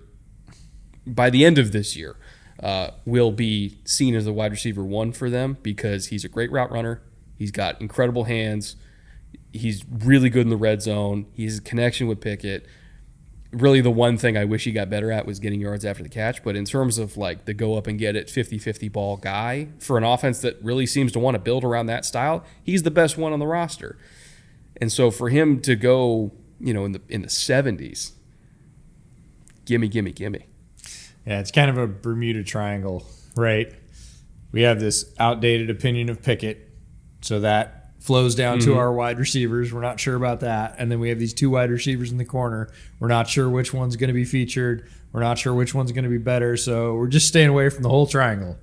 by the end of this year, will be seen as a wide receiver 1 for them because he's a great route runner. He's got incredible hands. He's really good in the red zone. He has a connection with Pickett. Really, the one thing I wish he got better at was getting yards after the catch. But in terms of like the go up and get it 50-50 ball guy for an offense that really seems to want to build around that style, he's the best one on the roster. And so for him to go, in the 70s, gimme. Yeah, it's kind of a Bermuda Triangle, right? We have this outdated opinion of Pickett, so that flows down to our wide receivers. We're not sure about that. And then we have these 2 wide receivers in the corner. We're not sure which one's going to be featured. We're not sure which one's going to be better. So we're just staying away from the whole triangle.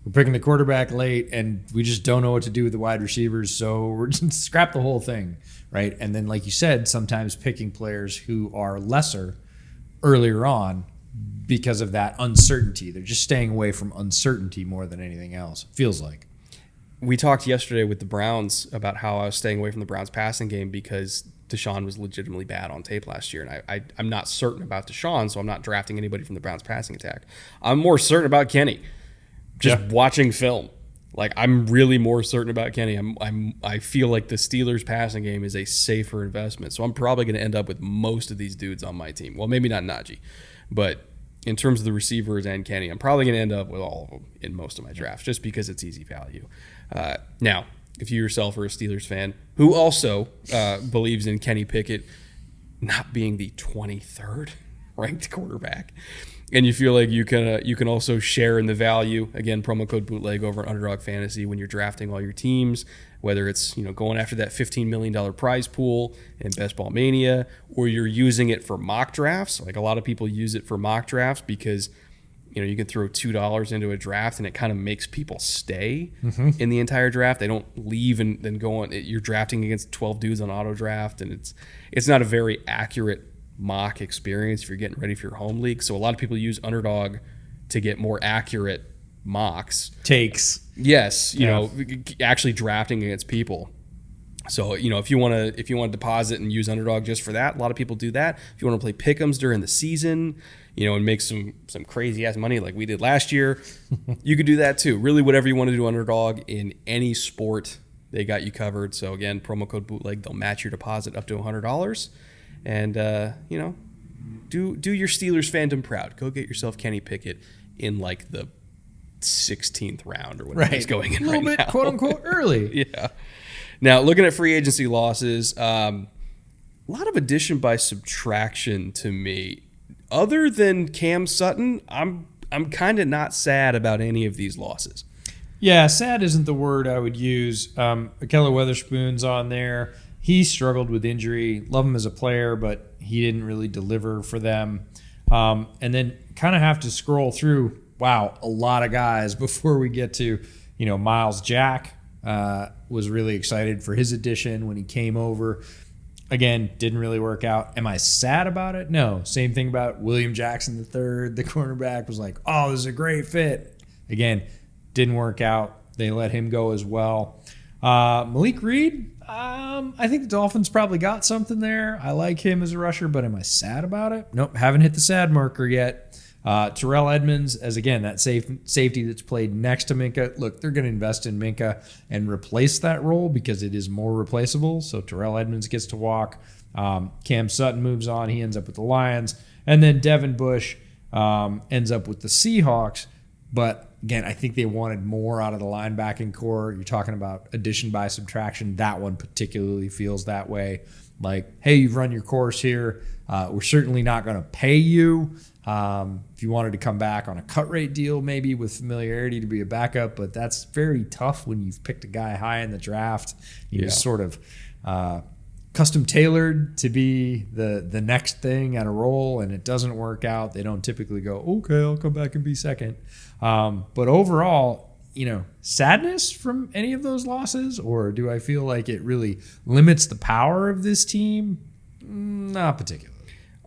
We're picking the quarterback late, and we just don't know what to do with the wide receivers. So we're just scrap the whole thing, right? And then, like you said, sometimes picking players who are lesser earlier on because of that uncertainty. They're just staying away from uncertainty more than anything else, it feels like. We talked yesterday with the Browns about how I was staying away from the Browns passing game because Deshaun was legitimately bad on tape last year. And I'm not certain about Deshaun, so I'm not drafting anybody from the Browns passing attack. I'm more certain about Kenny. Just watching film. Like, I'm really more certain about Kenny. I feel like the Steelers passing game is a safer investment. So I'm probably going to end up with most of these dudes on my team. Well, maybe not Najee, but in terms of the receivers and Kenny, I'm probably going to end up with all of them in most of my drafts just because it's easy value. Now, if you yourself are a Steelers fan who also believes in Kenny Pickett not being the 23rd ranked quarterback, and you feel like you can also share in the value, again, promo code Bootleg over at Underdog Fantasy when you're drafting all your teams, whether it's going after that $15 million prize pool in Best Ball Mania, or you're using it for mock drafts. Like, a lot of people use it for mock drafts because you can throw $2 into a draft and it kind of makes people stay in the entire draft. They don't leave and then go on. You're drafting against 12 dudes on auto draft, and it's not a very accurate mock experience if you're getting ready for your home league. So a lot of people use Underdog to get more accurate mocks. Takes. Yes, actually drafting against people. So, if you want to deposit and use Underdog just for that, a lot of people do that. If you want to play pick'ems during the season, and make some crazy ass money like we did last year, you could do that too. Really, whatever you want to do Underdog in any sport, they got you covered. So again, promo code Bootleg, they'll match your deposit up to $100. And do your Steelers fandom proud. Go get yourself Kenny Pickett in like the 16th round or whatever he's going in right now. A little bit, quote unquote, early. Yeah. Now, looking at free agency losses, a lot of addition by subtraction to me. Other than Cam Sutton, I'm kind of not sad about any of these losses. Yeah, sad isn't the word I would use. Ahkello Witherspoon's on there. He struggled with injury. Love him as a player, but he didn't really deliver for them. And then kind of have to scroll through, wow, a lot of guys before we get to, Miles Jack. Was really excited for his addition when he came over. Again, didn't really work out. Am I sad about it? No. Same thing about William Jackson III, the cornerback, was like, oh, this is a great fit. Again, didn't work out. They let him go as well. Malik Reed, I think the Dolphins probably got something there. I like him as a rusher, but am I sad about it? Nope, haven't hit the sad marker yet. Terrell Edmonds, as again, that safety that's played next to Minka. Look, they're going to invest in Minka and replace that role because it is more replaceable. So Terrell Edmonds gets to walk. Cam Sutton moves on. He ends up with the Lions. And then Devin Bush ends up with the Seahawks. But again, I think they wanted more out of the linebacking core. You're talking about addition by subtraction. That one particularly feels that way. Like, hey, you've run your course here. We're certainly not going to pay you. If you wanted to come back on a cut rate deal, maybe with familiarity to be a backup, but that's very tough when you've picked a guy high in the draft. He's sort of custom tailored to be the next thing at a role, and it doesn't work out. They don't typically go, okay, I'll come back and be second. But overall, sadness from any of those losses, or do I feel like it really limits the power of this team? Not particularly.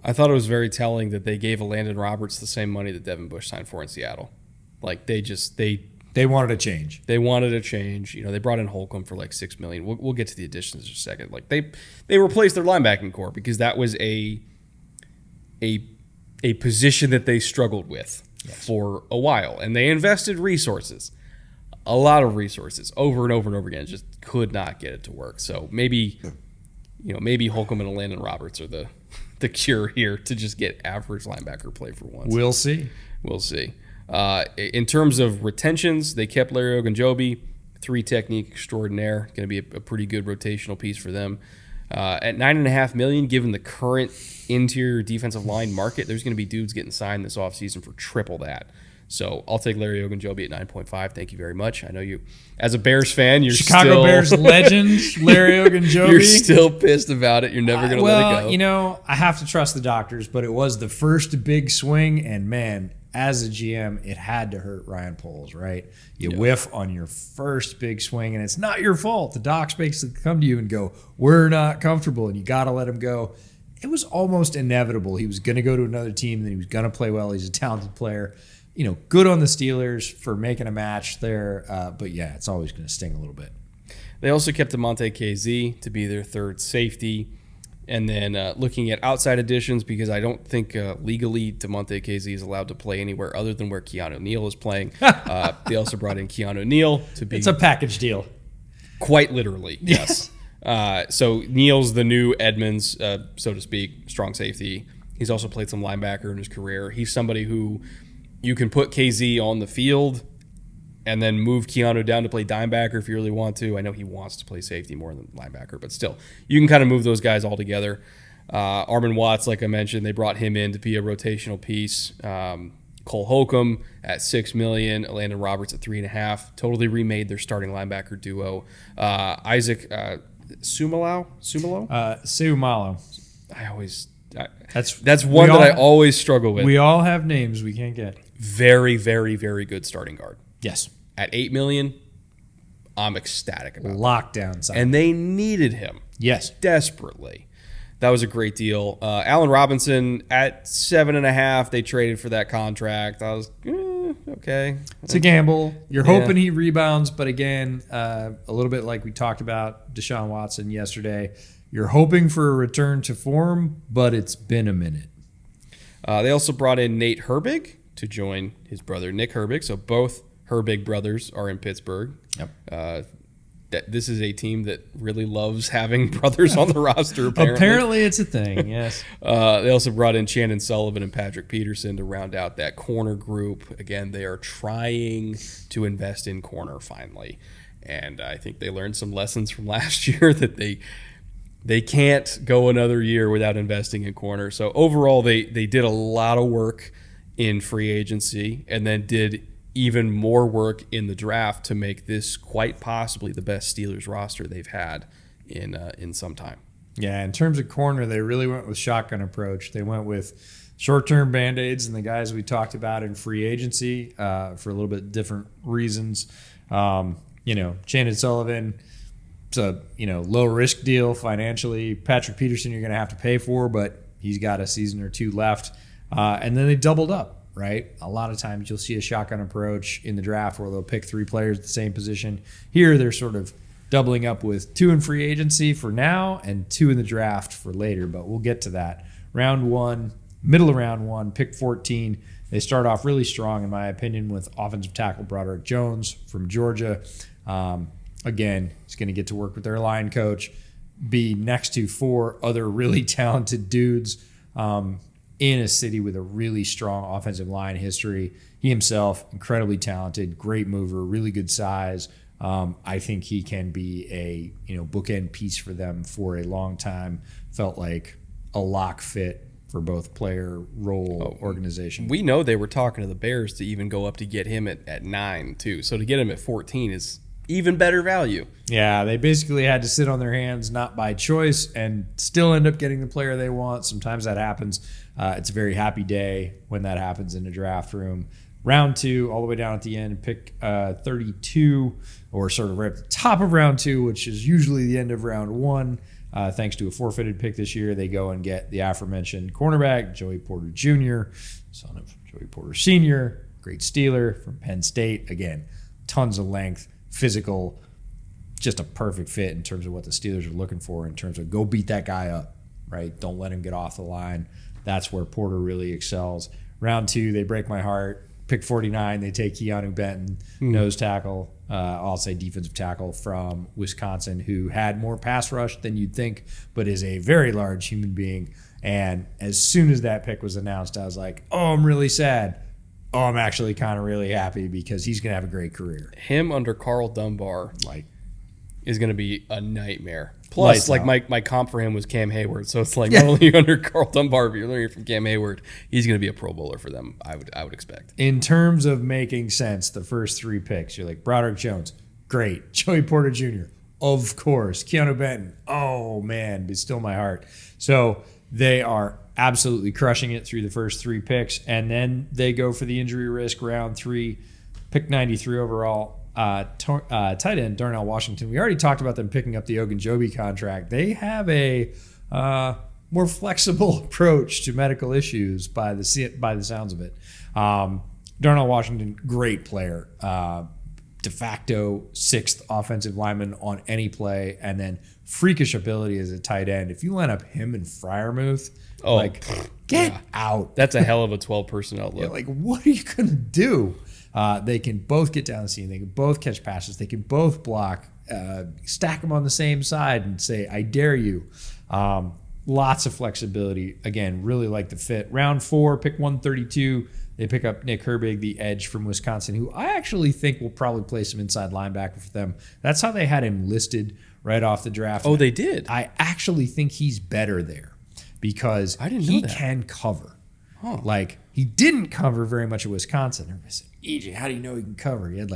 I thought it was very telling that they gave Landon Roberts the same money that Devin Bush signed for in Seattle. Like they wanted a change. They wanted a change. They brought in Holcomb for like $6 million. We'll get to the additions in a second. Like they replaced their linebacking core because that was a position that they struggled with for a while, and they invested resources, a lot of resources, over and over and over again. Just could not get it to work. So maybe Holcomb and Landon Roberts are the cure here to just get average linebacker play for once. We'll see. In terms of retentions, they kept Larry Ogunjobi, 3 technique extraordinaire, going to be a pretty good rotational piece for them. At $9.5 million, given the current interior defensive line market, there's going to be dudes getting signed this offseason for triple that. So I'll take Larry Ogunjobi at 9.5. Thank you very much. I know you, as a Bears fan, you're Chicago Bears legend, Larry Ogunjobi. You're still pissed about it. You're never going to let it go. I have to trust the doctors, but it was the first big swing, and man, as a GM, it had to hurt Ryan Poles, right? You whiff on your first big swing, and it's not your fault. The docs basically come to you and go, we're not comfortable, and you got to let him go. It was almost inevitable. He was going to go to another team, and he was going to play well. He's a talented player. Good on the Steelers for making a match there. But, yeah, it's always going to sting a little bit. They also kept DeMonte KZ to be their third safety. And then looking at outside additions, because I don't think legally DeMonte KZ is allowed to play anywhere other than where Keanu Neal is playing. They also brought in Keanu Neal to be... It's a package deal. Quite literally, yes. So Neal's the new Edmonds, so to speak, strong safety. He's also played some linebacker in his career. He's somebody who... You can put KZ on the field and then move Keanu down to play dimebacker if you really want to. I know he wants to play safety more than linebacker, but still, you can kind of move those guys all together. Armin Watts, like I mentioned, they brought him in to be a rotational piece. Cole Holcomb at $6 million, Landon Roberts at $3.5 million. Totally remade their starting linebacker duo. Isaac Sumalo. That's one that I always struggle with. We all have names we can't get. Very, very, very good starting guard. Yes. At $8 million, I'm ecstatic about lockdown side. And they needed him. Yes. Desperately. That was a great deal. Allen Robinson at $7.5 million. They traded for that contract. I was okay. It's a gamble. You're hoping he rebounds, but again, a little bit like we talked about Deshaun Watson yesterday. You're hoping for a return to form, but it's been a minute. They also brought in Nate Herbig to join his brother Nick Herbig. So both Herbig brothers are in Pittsburgh. Yep. This is a team that really loves having brothers on the roster, Apparently it's a thing, yes. They also brought in Shannon Sullivan and Patrick Peterson to round out that corner group. Again, they are trying to invest in corner finally. And I think they learned some lessons from last year that they can't go another year without investing in corner. So overall, they did a lot of work in free agency and then did even more work in the draft to make this quite possibly the best Steelers roster they've had in some time. Yeah, in terms of corner, they really went with shotgun approach. They went with short-term Band-Aids and the guys we talked about in free agency for a little bit different reasons. Chandon Sullivan, it's a low-risk deal financially. Patrick Peterson you're going to have to pay for, but he's got a season or two left. And then they doubled up, right? A lot of times you'll see a shotgun approach in the draft where they'll pick 3 players at the same position. Here they're sort of doubling up with 2 in free agency for now and 2 in the draft for later, but we'll get to that. Round 1, middle of round 1, pick 14. They start off really strong, in my opinion, with offensive tackle Broderick Jones from Georgia. Again, he's going to get to work with their line coach, be next to 4 other really talented dudes in a city with a really strong offensive line history. He himself, incredibly talented, great mover, really good size. I think he can be a bookend piece for them for a long time. Felt like a lock fit for both player, role, organization. We know they were talking to the Bears to even go up to get him at 9 too. So to get him at 14 is even better value. Yeah, they basically had to sit on their hands, not by choice, and still end up getting the player they want. Sometimes that happens. It's a very happy day when that happens in a draft room. Round 2, all the way down at the end, pick 32, or sort of right at the top of round 2, which is usually the end of round 1. Thanks to a forfeited pick this year, they go and get the aforementioned cornerback, Joey Porter Jr., son of Joey Porter Sr., great Steeler from Penn State. Again, tons of length, physical, just a perfect fit in terms of what the Steelers are looking for in terms of go beat that guy up, right? Don't let him get off the line. That's where Porter really excels. Round 2, they break my heart. Pick 49, they take Keanu Benton, nose tackle, I'll say defensive tackle from Wisconsin, who had more pass rush than you'd think, but is a very large human being. And as soon as that pick was announced, I was like, oh, I'm really sad. Oh, I'm actually kind of really happy because he's going to have a great career. Him under Carl Dunbar is going to be a nightmare. Plus, my comp for him was Cam Hayward, so it's not only under Carl Dunbar, but you're learning from Cam Hayward, he's going to be a Pro Bowler for them. I would expect. In terms of making sense, the first 3 picks, you're like Broderick Jones, great. Joey Porter Jr., of course. Keanu Benton, oh man, but still my heart. So they are absolutely crushing it through the first 3 picks, and then they go for the injury risk round 3, pick 93 overall. Tight end Darnell Washington. We already talked about them picking up the Ogunjobi contract. They have a more flexible approach to medical issues by the sounds of it. Darnell Washington, great player, de facto 6th offensive lineman on any play, and then freakish ability as a tight end. If you line up him and Freiermuth, get out. That's a hell of a 12 personnel look. Yeah, what are you gonna do? They can both get down the seam. They can both catch passes. They can both block. Stack them on the same side and say, I dare you. Lots of flexibility. Again, really like the fit. Round 4, pick 132. They pick up Nick Herbig, the edge from Wisconsin, who I actually think will probably play some inside linebacker for them. That's how they had him listed right off the draft. Oh, they did? I actually think he's better there because he can cover. Huh. He didn't cover very much at Wisconsin. Everybody said, EJ, how do you know he can cover? He had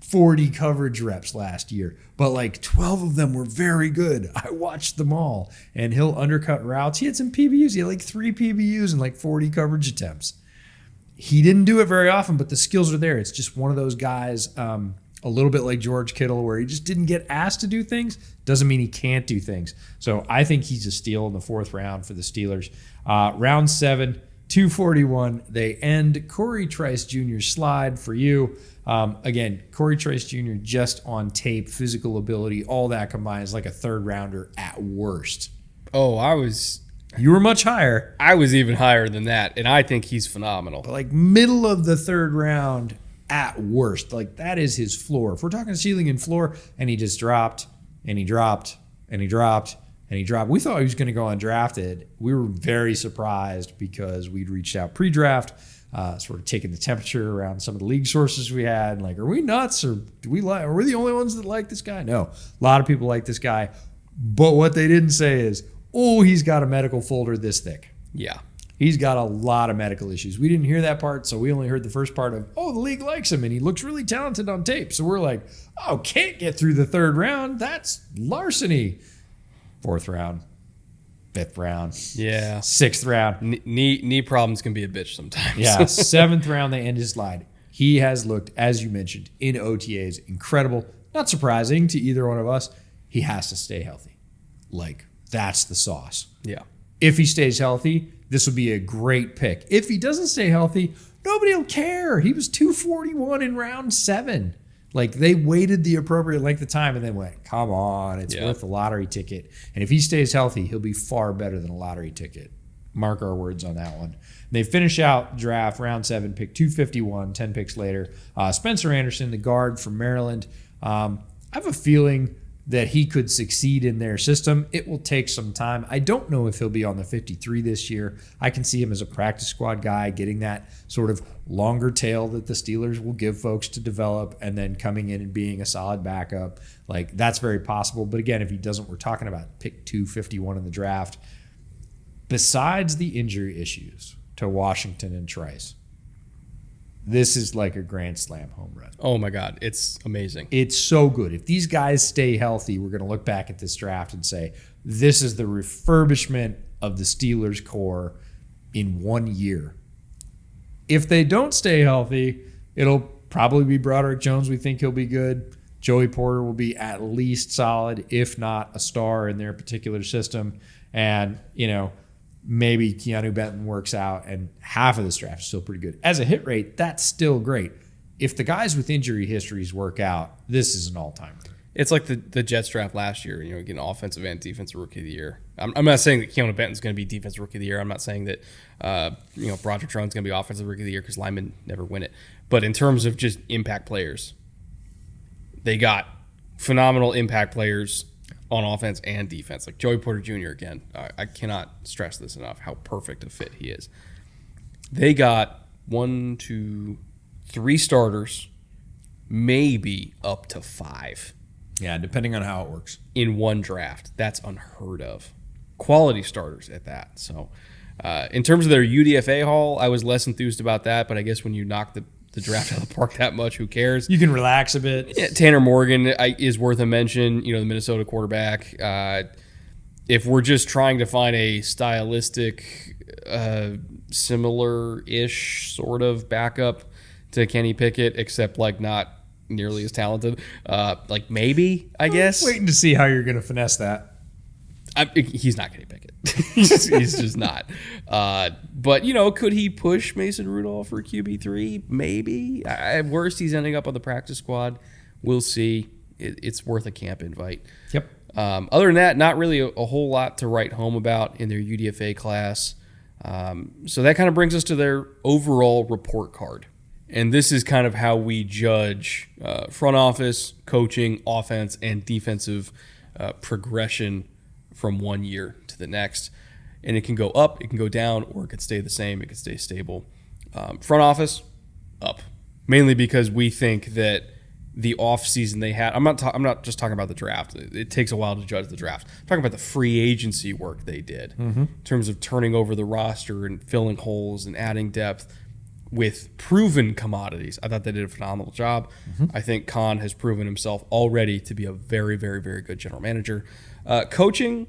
40 coverage reps last year, but 12 of them were very good. I watched them all, and he'll undercut routes. He had some PBUs. He had 3 PBUs and 40 coverage attempts. He didn't do it very often, but the skills are there. It's just one of those guys, a little bit like George Kittle, where he just didn't get asked to do things. Doesn't mean he can't do things. So I think he's a steal in the 4th round for the Steelers. Round 7, 241, they end Corey Trice Jr.'s slide for you. Again, Corey Trice Jr. just on tape, physical ability, all that combined is like a 3rd rounder at worst. Oh, You were much higher. I was even higher than that, and I think he's phenomenal. But middle of the 3rd round at worst. That is his floor. If we're talking ceiling and floor, and he just dropped, and he dropped, and he dropped, and he dropped. We thought he was going to go undrafted. We were very surprised because we'd reached out pre-draft, sort of taking the temperature around some of the league sources we had. Are we nuts, or are we the only ones that like this guy? No, a lot of people like this guy. But what they didn't say is, he's got a medical folder this thick. Yeah. He's got a lot of medical issues. We didn't hear that part, so we only heard the first part of, the league likes him, and he looks really talented on tape. So we're like, can't get through the 3rd round. That's larceny. 4th round, 5th round, Yeah. 6th round. Knee problems can be a bitch sometimes. Yeah, 7th round, they end his slide. He has looked, as you mentioned, in OTAs, incredible. Not surprising to either one of us. He has to stay healthy. Like, that's the sauce. Yeah. If he stays healthy, this will be a great pick. If he doesn't stay healthy, nobody will care. He was 241 in round 7. Like, they waited the appropriate length of time and then went, come on, it's worth a lottery ticket. And if he stays healthy, he'll be far better than a lottery ticket. Mark our words on that one. They finish out draft round 7, pick 251, 10 picks later. Spencer Anderson, the guard from Maryland. I have a feeling that he could succeed in their system. It will take some time. I don't know if he'll be on the 53 this year. I can see him as a practice squad guy, getting that sort of longer tail that the Steelers will give folks to develop, and then coming in and being a solid backup. Like, that's very possible. But again, if he doesn't, we're talking about pick 251 in the draft. Besides the injury issues to Washington and Trice, this is like a grand slam home run. Oh my God, it's amazing. It's so good. If these guys stay healthy, we're going to look back at this draft and say, this is the refurbishment of the Steelers core in 1 year. If they don't stay healthy, it'll probably be Broderick Jones. We think he'll be good. Joey Porter will be at least solid, if not a star in their particular system. And, maybe Keanu Benton works out, and half of this draft is still pretty good. As a hit rate, that's still great. If the guys with injury histories work out, this is an all-timer. It's like the Jets draft last year, getting offensive and defensive rookie of the year. I'm not saying that Keanu Benton's going to be defensive rookie of the year. I'm not saying that Broderick Jones is going to be offensive rookie of the year because linemen never win it. But in terms of just impact players, they got phenomenal impact players on offense and defense. Like Joey Porter Jr. again. I cannot stress this enough, how perfect a fit he is. They got 1, 2, 3 starters, maybe up to 5. Yeah, depending on how it works. In one draft. That's unheard of. Quality starters at that. So in terms of their UDFA haul, I was less enthused about that, but I guess when you knock the draft out of the park that much, who cares? You can relax a bit. Yeah, Tanner Morgan is worth a mention, the Minnesota quarterback. If we're just trying to find a stylistic, similar-ish sort of backup to Kenny Pickett, except not nearly as talented, maybe, I guess. Waiting to see how you're going to finesse that. He's not Kenny Pickett. He's just not. But, could he push Mason Rudolph for QB3? Maybe. At worst, he's ending up on the practice squad. We'll see. It's worth a camp invite. Yep. Other than that, not really a whole lot to write home about in their UDFA class. So that kind of brings us to their overall report card. And this is kind of how we judge front office, coaching, offense, and defensive progression from 1 year to the next. And it can go up, it can go down, or it could stay the same, it could stay stable. Front office, up. Mainly because we think that the offseason they had, I'm not just talking about the draft. It takes a while to judge the draft. I'm talking about the free agency work they did in terms of turning over the roster and filling holes and adding depth with proven commodities. I thought they did a phenomenal job. I think Khan has proven himself already to be a very, very, very good general manager. Coaching,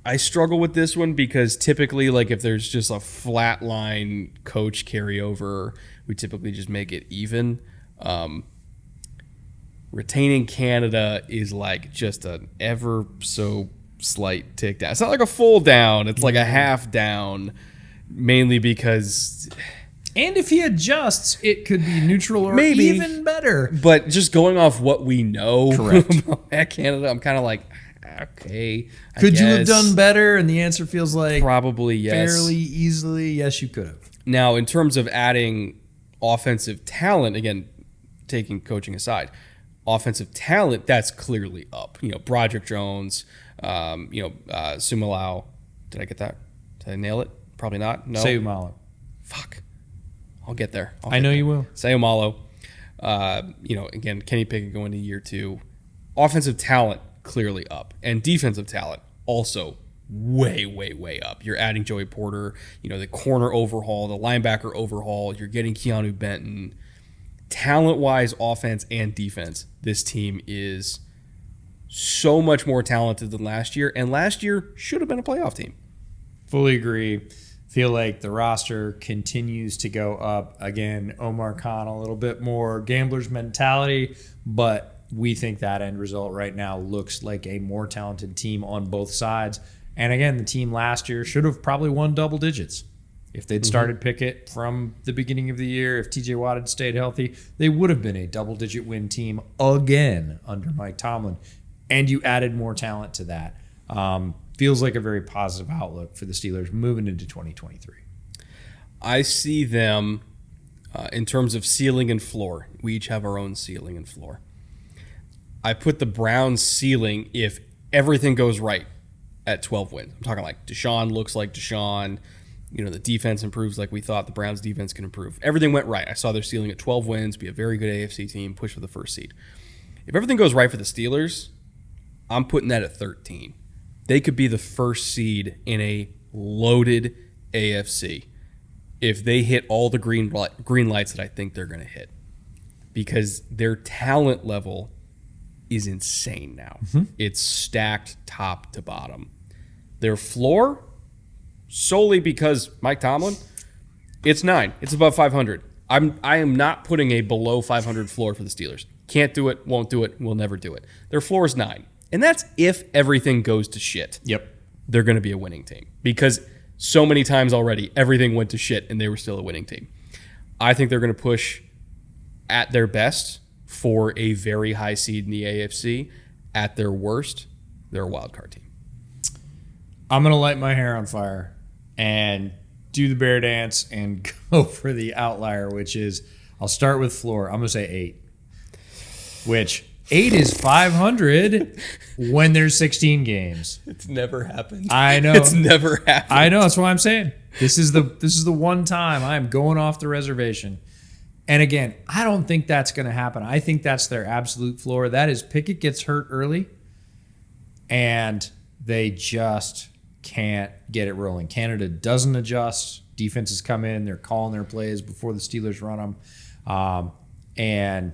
I struggle with this one because typically, if there's just a flat line coach carryover, we typically just make it even. Retaining Canada is just an ever so slight tick down. It's not like a full down. It's like a half down, mainly because... And if he adjusts, it could be neutral or maybe even better. But just going off what we know Correct. at Canada, I'm kind of okay. Could you have done better? And the answer feels like probably yes. Fairly easily, yes, you could have. Now, in terms of adding offensive talent, again, taking coaching aside, offensive talent, that's clearly up. Broderick Jones, Sumalau. Did I get that? Did I nail it? Probably not. No. Seumalo. Fuck. I'll get there. I know you will. Seumalo. Again, Kenny Pickett going to year 2. Offensive talent clearly up, and defensive talent also way, way, way up. You're adding Joey Porter, the corner overhaul, the linebacker overhaul. You're getting Keanu Benton. Talent-wise, offense and defense, this team is so much more talented than last year, and last year should have been a playoff team. Fully agree. Feel like the roster continues to go up. Again, Omar Khan, a little bit more gambler's mentality, but we think that end result right now looks like a more talented team on both sides. And again, the team last year should have probably won double digits. If they'd started Pickett from the beginning of the year, if TJ Watt had stayed healthy, they would have been a double-digit win team again under Mike Tomlin. And you added more talent to that. Feels like a very positive outlook for the Steelers moving into 2023. I see them in terms of ceiling and floor. We each have our own ceiling and floor. I put the Browns' ceiling if everything goes right at 12 wins. I'm talking like Deshaun looks like Deshaun. You know, the defense improves like we thought the Browns' defense can improve. Everything went right. I saw their ceiling at 12 wins, be a very good AFC team, push for the first seed. If everything goes right for the Steelers, I'm putting that at 13. They could be the first seed in a loaded AFC if they hit all the green lights that I think they're going to hit, because their talent level is insane now. It's stacked top to bottom. Their floor, solely because Mike Tomlin, it's 9. It's above 500. I am not putting a below 500 floor for the Steelers. Can't do it, won't do it, will never do it. Their floor is 9. And that's if everything goes to shit. Yep. They're going to be a winning team. Because so many times already, everything went to shit and they were still a winning team. I think they're going to push at their best for a very high seed in the AFC. At their worst, they're a wild card team. I'm going to light my hair on fire and do the bear dance and go for the outlier, which is, I'll start with floor. I'm going to say 8, which 8 is 500 when there's 16 games. It's never happened. I know. It's never happened. I know. That's what I'm saying. This is the one time I'm going off the reservation. And again, I don't think that's going to happen. I think that's their absolute floor. That is, Pickett gets hurt early and they just can't get it rolling. Canada doesn't adjust. Defenses come in. They're calling their plays before the Steelers run them. And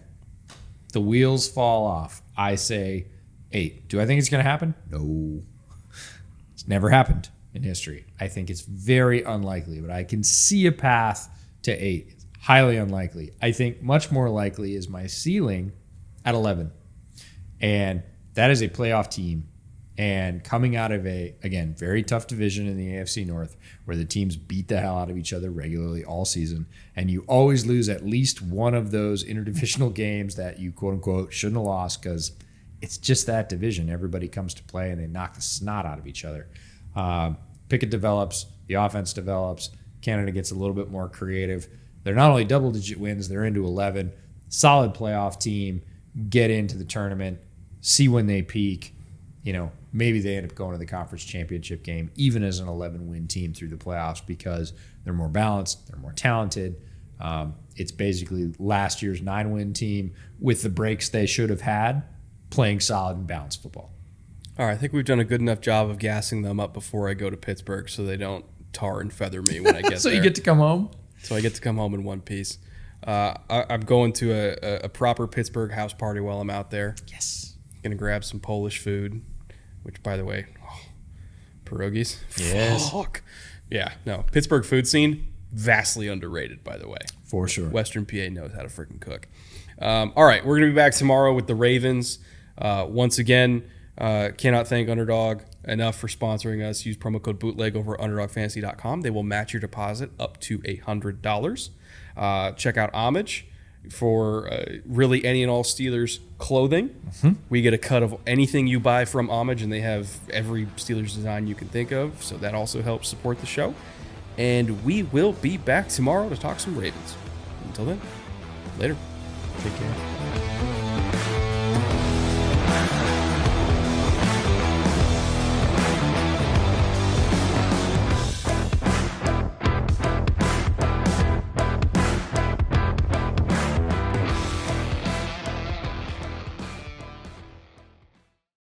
the wheels fall off. I say 8. Do I think it's going to happen? No. It's never happened in history. I think it's very unlikely, but I can see a path to 8. It's highly unlikely. I think much more likely is my ceiling at 11. And that is a playoff team. And coming out of a, again, very tough division in the AFC North where the teams beat the hell out of each other regularly all season, and you always lose at least one of those interdivisional games that you, quote-unquote, shouldn't have lost because it's just that division. Everybody comes to play, and they knock the snot out of each other. Pickett develops. The offense develops. Canada gets a little bit more creative. They're not only double-digit wins, they're into 11. Solid playoff team. Get into the tournament. See when they peak. You know, maybe they end up going to the conference championship game, even as an 11-win team through the playoffs, because they're more balanced, they're more talented. It's basically last year's 9-win team with the breaks they should have had, playing solid and balanced football. All right, I think we've done a good enough job of gassing them up before I go to Pittsburgh so they don't tar and feather me when I get So there. you get to come home? So I get to come home in one piece. I'm going to a proper Pittsburgh house party while I'm out there. Yes. Going to grab some Polish food. Which, by the way, pierogies. Yes. Fuck. Yeah, no. Pittsburgh food scene, vastly underrated, by the way. For sure. Western PA knows how to freaking cook. All right, we're going to be back tomorrow with the Ravens. Once again, cannot thank Underdog enough for sponsoring us. Use promo code Bootleg over at UnderdogFantasy.com. They will match your deposit up to $100. Check out Homage for really any and all Steelers clothing. We get a cut of anything you buy from Homage, and they have every Steelers design you can think of, so that also helps support the show. And we will be back tomorrow to talk some Ravens. Until then, later. Take care.